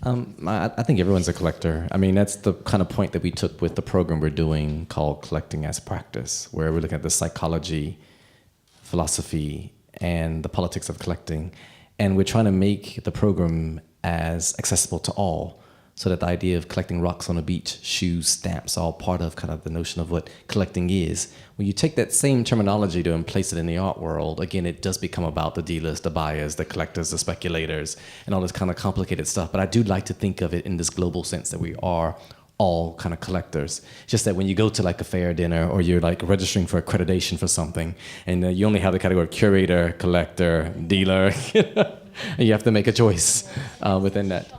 I think everyone's a collector. I mean, that's the kind of point that we took with the program we're doing called Collecting as Practice, where we're looking at the psychology, philosophy, and the politics of collecting. And we're trying to make the program as accessible to all, so that the idea of collecting rocks on a beach, shoes, stamps, all part of kind of the notion of what collecting is. When you take that same terminology to and place it in the art world, again, it does become about the dealers, the buyers, the collectors, the speculators, and all this kind of complicated stuff. But I do like to think of it in this global sense that we are all kind of collectors. Just that when you go to like a fair dinner, or you're like registering for accreditation for something, and you only have the category curator, collector, dealer, and you have to make a choice within that.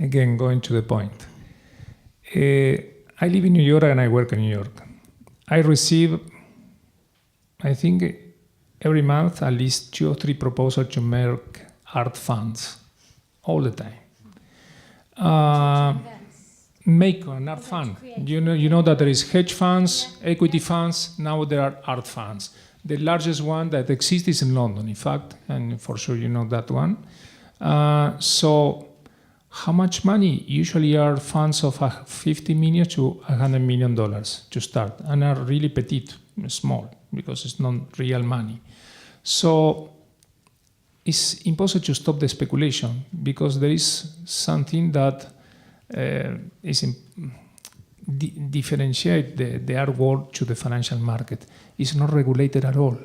Again, going to the point. I live in New York and I work in New York. I receive, I think, every month at least 2 or 3 proposals to make art funds, all the time. Make an art fund. You know that there is hedge funds, equity funds. Now there are art funds. The largest one that exists is in London, in fact, and for sure you know that one. So how much money? Usually are funds of $50 million to $100 million to start, and are really petite, small, because it's not real money. So it's impossible to stop the speculation, because there is something that differentiate the art world to the financial market. It's not regulated at all.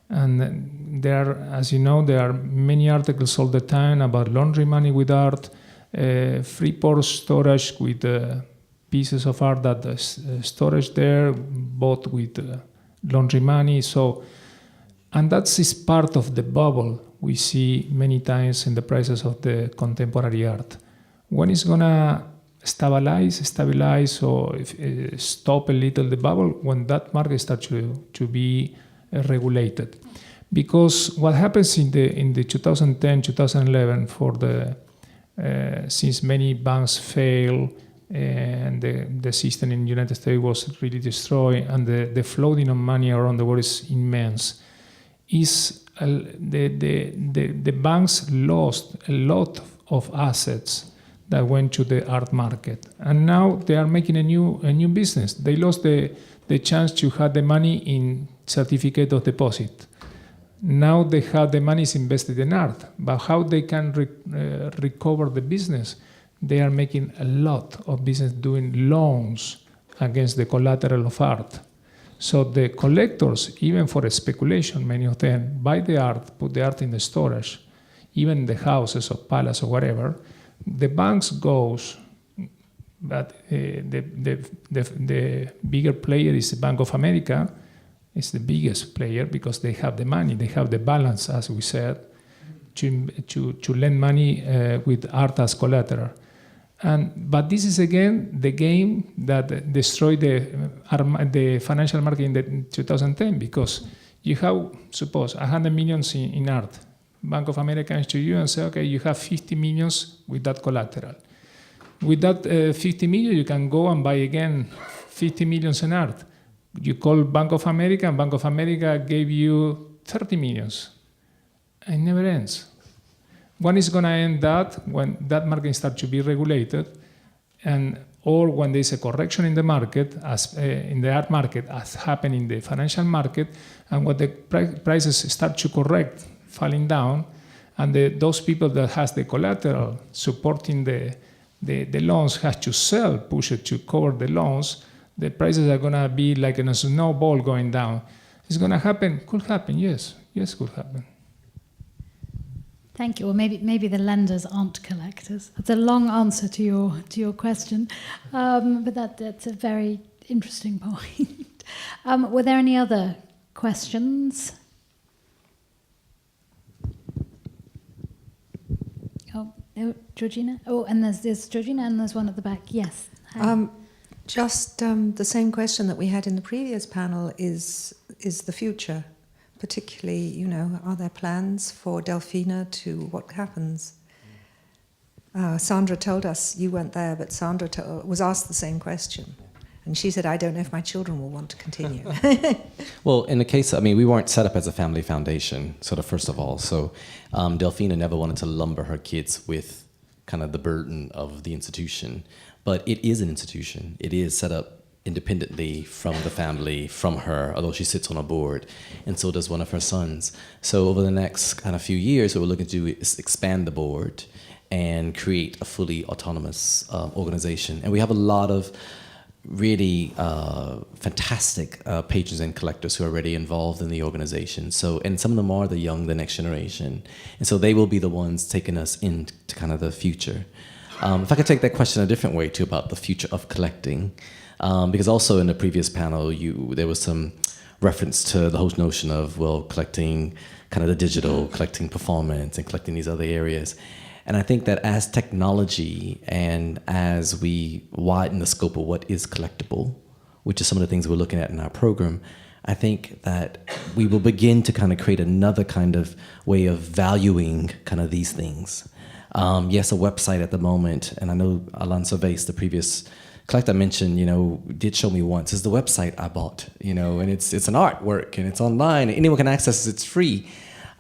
And there are, as you know, there are many articles all the time about laundering money with art, free port storage with pieces of art that storage there, bought with laundry money. So, and that is part of the bubble we see many times in the prices of the contemporary art. When it's gonna stabilize, or stop a little the bubble, when that market starts to be regulated. Because what happens in the 2010, 2011, since many banks fail and the system in the United States was really destroyed, and the floating of money around the world is immense, the banks lost a lot of assets that went to the art market, and now they are making a new business. They lost the chance to have the money in certificate of deposit. Now they have the money is invested in art, but how they can recover the business? They are making a lot of business doing loans against the collateral of art. So the collectors, even for a speculation, many of them buy the art, put the art in the storage, even the houses or palace or whatever. The banks goes, but the bigger player is the Bank of America. It's the biggest player because they have the money, they have the balance, as we said, to lend money with art as collateral. But this is again the game that destroyed the financial market in the 2010, because you have, suppose, 100 millions in art. Bank of America comes to you and say, okay, you have 50 millions with that collateral. With that 50 million, you can go and buy again 50 millions in art. You call Bank of America, and Bank of America gave you 30 millions. It never ends. When is going to end that? When that market starts to be regulated, or when there's a correction in the market, as in the art market, as happened in the financial market, and when the prices start to correct, falling down, and those people that has the collateral supporting the loans has to sell, push it to cover the loans, the prices are going to be like in a snowball going down. It's going to happen? Could happen, yes. Yes, could happen. Thank you. Or maybe the lenders aren't collectors. That's a long answer to your question, but that's a very interesting point. Were there any other questions? Oh, Georgina. Oh, and there's Georgina, and there's one at the back. Yes. Just the same question that we had in the previous panel is the future. Particularly, are there plans for Delfina to what happens? Sandra told us, you weren't there, but Sandra was asked the same question. And she said, I don't know if my children will want to continue. Well, in the case, we weren't set up as a family foundation, sort of, first of all. So Delfina never wanted to lumber her kids with kind of the burden of the institution. But it is an institution. It is set up independently from the family, from her, although she sits on a board, and so does one of her sons. So over the next kind of few years, what we're looking to do is expand the board and create a fully autonomous organization. And we have a lot of really fantastic patrons and collectors who are already involved in the organization. So, and some of them are the next generation. And so they will be the ones taking us into kind of the future. If I could take that question a different way too, about the future of collecting, because also in the previous panel, there was some reference to the whole notion of, collecting kind of the digital, collecting performance, and collecting these other areas. And I think that as technology and as we widen the scope of what is collectible, which is some of the things we're looking at in our program, I think that we will begin to kind of create another kind of way of valuing kind of these things. Yes, a website at the moment, and I know Alan Cervais, the previous collector, mentioned, did show me once, is the website I bought, and it's an artwork, and it's online, and anyone can access it, it's free.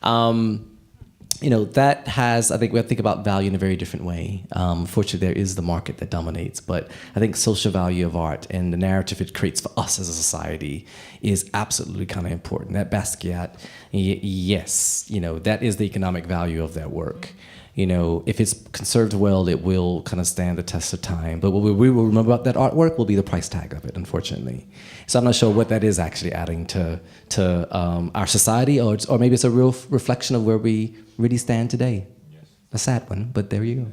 That has, I think we have to think about value in a very different way. Fortunately, there is the market that dominates, but I think social value of art and the narrative it creates for us as a society is absolutely kind of important. That Basquiat, yes, that is the economic value of that work. If it's conserved well, it will kind of stand the test of time. But what we will remember about that artwork will be the price tag of it, unfortunately. So I'm not sure what that is actually adding to our society, or maybe it's a real reflection of where we really stand today. Yes. A sad one, but there you go.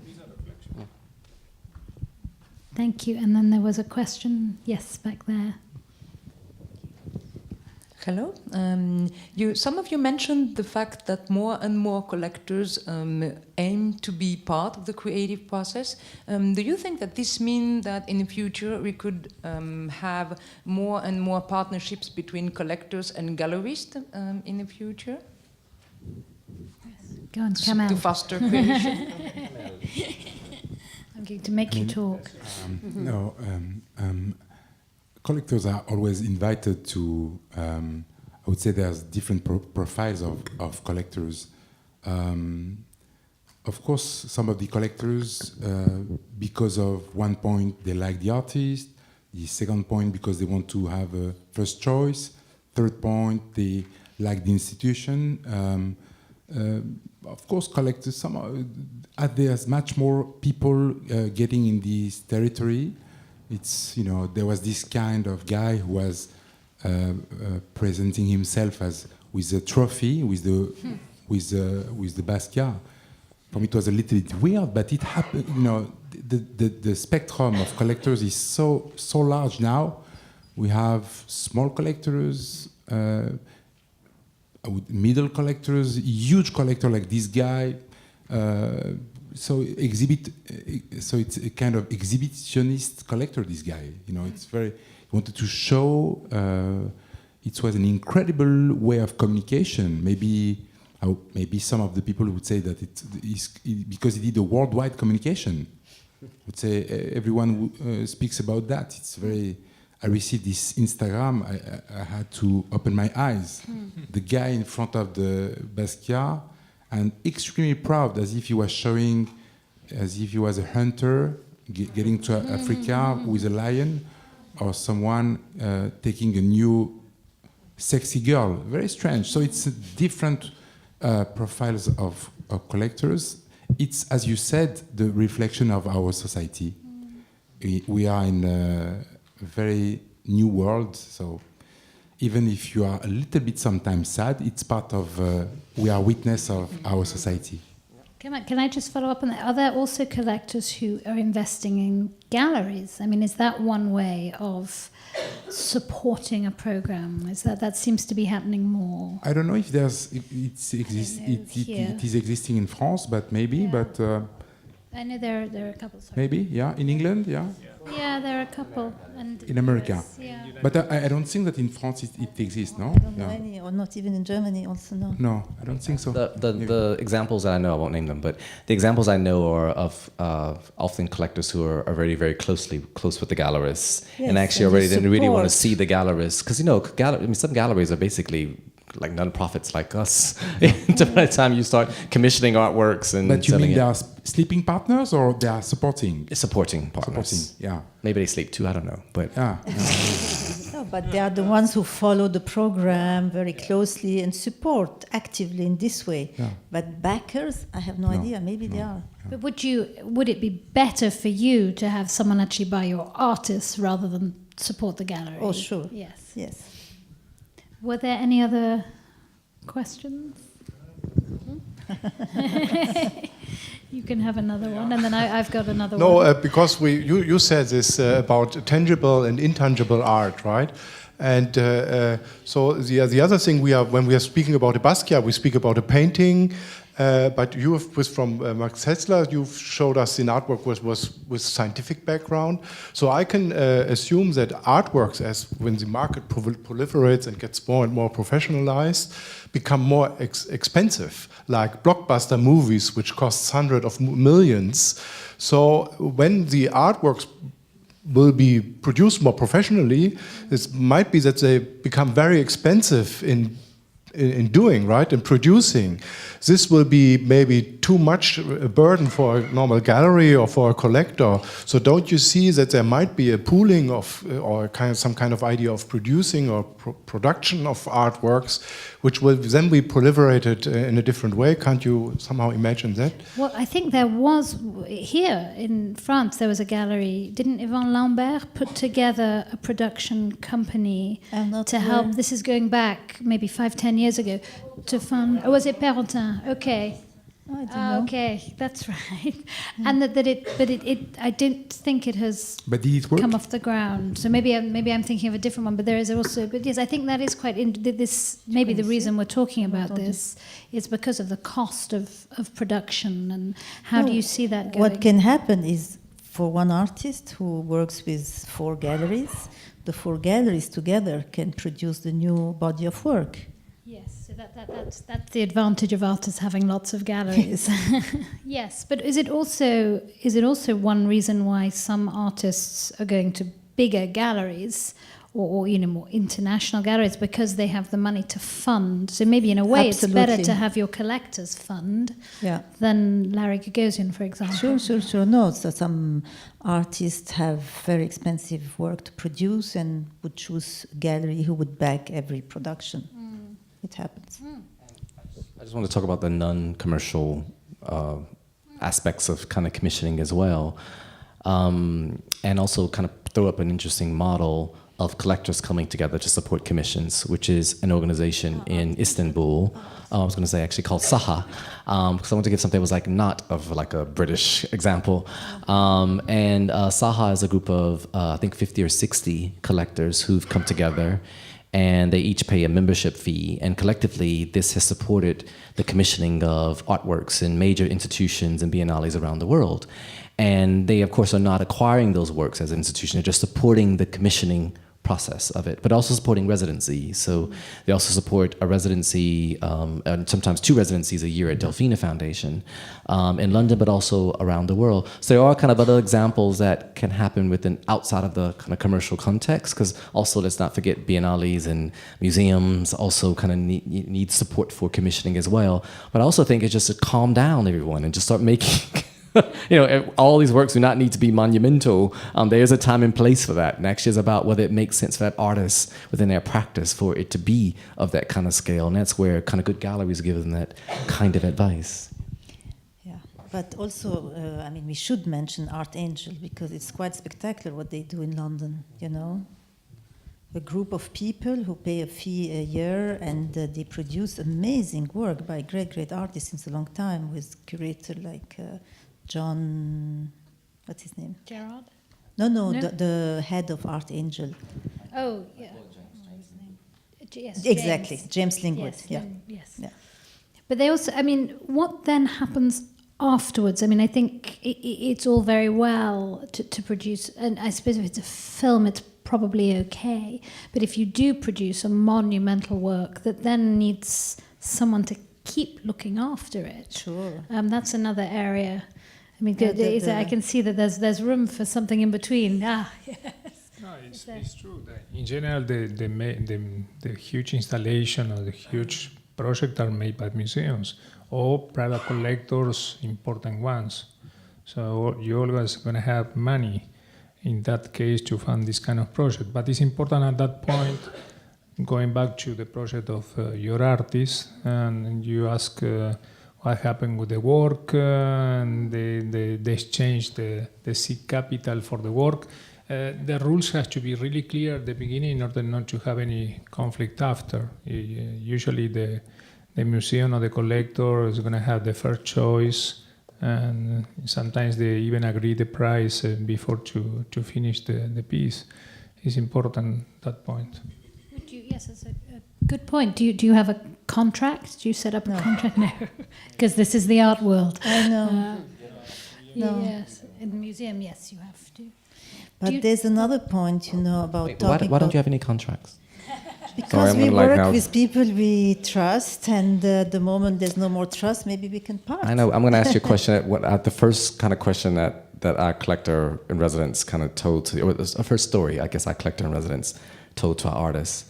Thank you. And then there was a question, yes, back there. Hello. Some of you mentioned the fact that more and more collectors aim to be part of the creative process. Do you think that this means that in the future we could have more and more partnerships between collectors and gallerists in the future? Go on, Kamel. To foster creation? I'm going to make you talk. No, collectors are always invited to, I would say there's different profiles of collectors. Of course, some of the collectors, because of one point, they like the artist. The second point, because they want to have a first choice. Third point, they like the institution. Of course, collectors, there's much more people getting in this territory. It's, there was this kind of guy who was presenting himself as with a trophy, with the Basquiat. For me, it was a little bit weird, but it happened. The spectrum of collectors is so large now. We have small collectors, middle collectors, huge collector like this guy. So it's a kind of exhibitionist collector. This guy, it's very. He wanted to show. It was an incredible way of communication. Maybe some of the people would say that because he did a worldwide communication. Would say everyone speaks about that. It's very. I received this Instagram. I had to open my eyes. The guy in front of the Basquiat, and extremely proud, as if he was showing, as if he was a hunter getting to Africa with a lion, or someone taking a new sexy girl. Very strange. So it's different profiles of collectors. It's, as you said, the reflection of our society. We are in a very new world, so even if you are a little bit sometimes sad, it's part of, we are witness of our society. Can I just follow up on that? Are there also collectors who are investing in galleries? I mean, is that one way of supporting a program? That seems to be happening more? I don't know if it is existing in France, but maybe, yeah. but... I know there are a couple. Sorry. Maybe, yeah, in England, yeah. Yeah, there are a couple. And in America. Yeah. But I don't think that in France it exists, no? I don't know any, or not even in Germany also, no. No, I don't think so. The examples that I know, I won't name them, but the examples I know are of often collectors who are very, very close with the gallerists, yes, and actually already didn't really want to see the gallerists, because some galleries are basically like non-profits like us. By the time you start commissioning artworks and but you selling mean they are sleeping partners or they are supporting partners? Yeah. Maybe they sleep too, I don't know, but No, but they are the ones who follow the program very closely and support actively in this way. Yeah. But backers, I have no idea. Maybe they are. But would it be better for you to have someone actually buy your artists rather than support the gallery? Oh, sure. Yes. Were there any other questions? You can have another one, and then I've got another one. No, because you said this about tangible and intangible art, right? And so the other thing when we are speaking about a Basquiat, we speak about a painting. But you have, from Max Hetzler, you've showed us in artwork was with scientific background. So I can assume that artworks, as when the market proliferates and gets more and more professionalized, become more expensive, like blockbuster movies, which cost hundreds of millions. So when the artworks will be produced more professionally, it might be that they become very expensive in doing, right, in producing. This will be maybe too much a burden for a normal gallery or for a collector. So don't you see that there might be a pooling of, or some kind of idea of producing or production of artworks, which will then be proliferated in a different way? Can't you somehow imagine that? Well, I think there was, here in France, there was a gallery. Didn't Yvan Lambert put together a production company to help? This is going back maybe 5-10 years ago to fund. Oh, was it Perrotin? Okay. I don't know. Okay, that's right. And I don't think it has But did it work? come off the ground. So maybe I'm thinking of a different one. But there is also, but yes, I think that is quite. This maybe the reason we're talking about this is because of the cost of production and how do you see that going? What can happen is for one artist who works with 4 galleries, the 4 galleries together can produce the new body of work. Yes, so that's the advantage of artists having lots of galleries. Yes, but is it also one reason why some artists are going to bigger galleries or more international galleries because they have the money to fund? So maybe in a way Absolutely. it's better to have your collectors fund than Larry Gagosian, for example. Sure. No, so some artists have very expensive work to produce and would choose a gallery who would back every production. It happens. I just want to talk about the non-commercial aspects of kind of commissioning as well, and also kind of throw up an interesting model of collectors coming together to support commissions, which is an organization in Istanbul. I was going to say actually called Saha, because I want to give something that was like not of like a British example. And Saha is a group of I think 50 or 60 collectors who've come together, and they each pay a membership fee, and collectively this has supported the commissioning of artworks in major institutions and biennales around the world. And they, of course, are not acquiring those works as an institution, they're just supporting the commissioning process of it, but also supporting residency. So they also support a residency, and sometimes 2 residencies a year at Delfina Foundation in London, but also around the world. So there are kind of other examples that can happen within outside of the kind of commercial context, because also let's not forget biennales and museums also kind of need support for commissioning as well. But I also think it's just to calm down everyone and just start making all these works do not need to be monumental. There's a time and place for that. And actually it's about whether it makes sense for that artist within their practice for it to be of that kind of scale. And that's where kind of good galleries give them that kind of advice. Yeah, but also, we should mention Art Angel because it's quite spectacular what they do in London, A group of people who pay a fee a year and they produce amazing work by great artists since a long time with curator like John, what's his name? Gerard? No? The head of Art Angel. Oh, yeah. Yes, exactly, James Lingwood. Yes. But they also, what then happens afterwards? I think it's all very well to produce, and I suppose if it's a film, it's probably okay. But if you do produce a monumental work that then needs someone to keep looking after it, sure, that's another area. I can see that there's room for something in between. Yes. No, it's true that in general the huge installation or the huge projects are made by museums or private collectors, important ones. So you're always going to have money in that case to fund this kind of project. But it's important at that point, going back to the project of your artist, and you ask what happened with the work, and they exchange the seed capital for the work. The rules have to be really clear at the beginning in order not to have any conflict after. Usually the museum or the collector is going to have the first choice, and sometimes they even agree the price before to finish the piece. It's important at that point. Yes, that's a good point. Do you have a contract? Do you set up a contract? No, because this is the art world. I know. No. Yes, in the museum, yes, you have to. But there's another point, about talking. Why don't you have any contracts? Because we work with people we trust, and the moment there's no more trust, maybe we can part. I know. I'm going to ask you a question. The first kind of question that our collector in residence kind of told to, or the first story, I guess our collector in residence told to our artists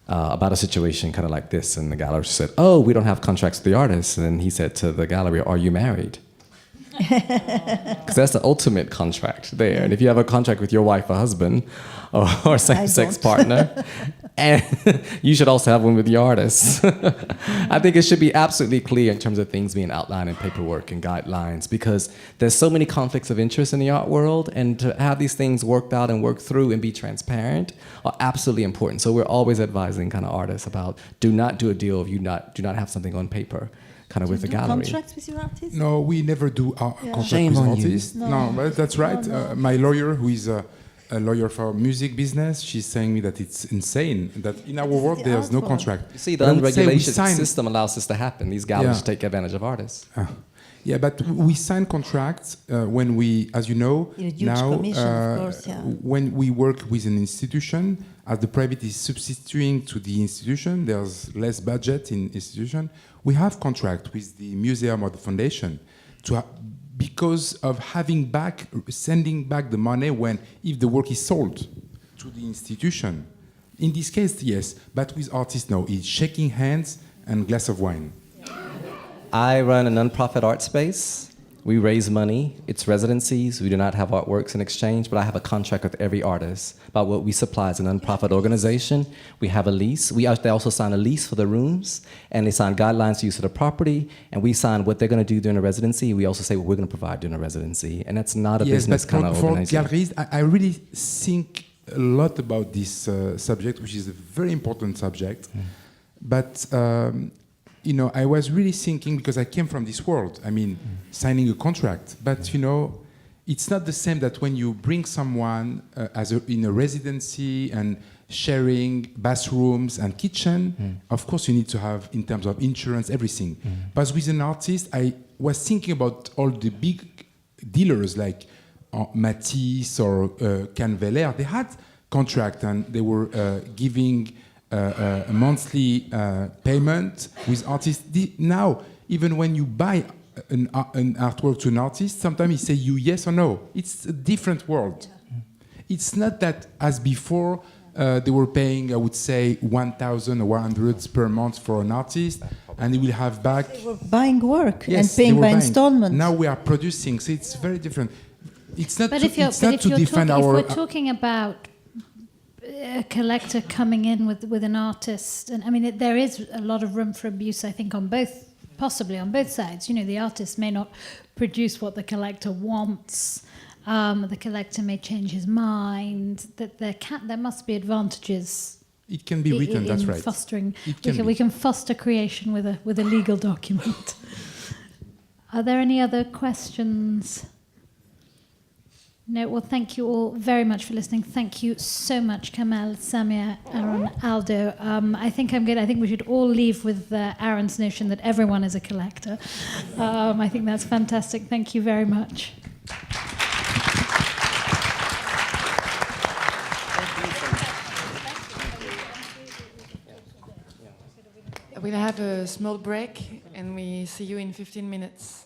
about a situation kind of like this, and the gallery said, "Oh, we don't have contracts with the artists," and then he said to the gallery, "Are you married?" Because that's the ultimate contract there. And if you have a contract with your wife or husband or same-sex partner, and you should also have one with the artists. I think it should be absolutely clear in terms of things being outlined in paperwork and guidelines, because there's so many conflicts of interest in the art world, and to have these things worked out and worked through and be transparent are absolutely important. So we're always advising kind of artists about do not do a deal if you do not have something on paper, kind of with the Do you do gallery. contracts with your artists? No, we never do contract Shame with on you. artists. No. No, but that's right. No. My lawyer, who is a lawyer for music business, she's saying me that it's insane that in our world the there's no art world. contract. You see, the But I would say we unregulated sign- system allows this to happen. These galleries Yeah. take advantage of artists. Yeah, but we sign contracts when we, as you know, You have a huge now commission, of course, yeah. when we work with an institution, as the private is substituting to the institution, there's less budget in institution. We have contract with the museum or the foundation because of sending back the money if the work is sold to the institution. In this case, yes, but with artists, no. It's shaking hands and glass of wine. I run a non-profit art space. We raise money. It's residencies. We do not have artworks in exchange, but I have a contract with every artist about what we supply as a non-profit organization. We have a lease. They also sign a lease for the rooms, and they sign guidelines for use of the property, and we sign what they're going to do during the residency. We also say what we're going to provide during the residency, and that's not a business kind of for organization. galleries, I really think a lot about this subject, which is a very important subject. But you know, I was really thinking, because I came from this world, I mean, signing a contract. But, you know, it's not the same that when you bring someone in a residency and sharing bathrooms and kitchen, of course you need to have, in terms of insurance, everything. But with an artist, I was thinking about all the big dealers like Matisse or Canveler. They had contract and they were giving a monthly payment with artists. Now, even when you buy an artwork to an artist, sometimes he say you yes or no. It's a different world. It's not that as before they were paying, I would say, 1,000 or 100 per month for an artist, and he will have back. They were buying work Yes, and they paying were by buying. installments. Now we are producing, so it's very different. It's not But to, if you're, it's but not if to you're defend talking, our. if we're talking about a collector coming in with an artist, and I mean, there is a lot of room for abuse, I think, possibly on both sides. You know, the artist may not produce what the collector wants. The collector may change his mind. That there must be advantages. It can be written. That's right. Fostering, It we can foster creation with a legal document. Are there any other questions? No, well, thank you all very much for listening. Thank you so much, Kamel, Samia, Aaron, Aldo. I think I'm good. I think we should all leave with Aaron's notion that everyone is a collector. I think that's fantastic. Thank you very much. We'll have a small break, and we see you in 15 minutes.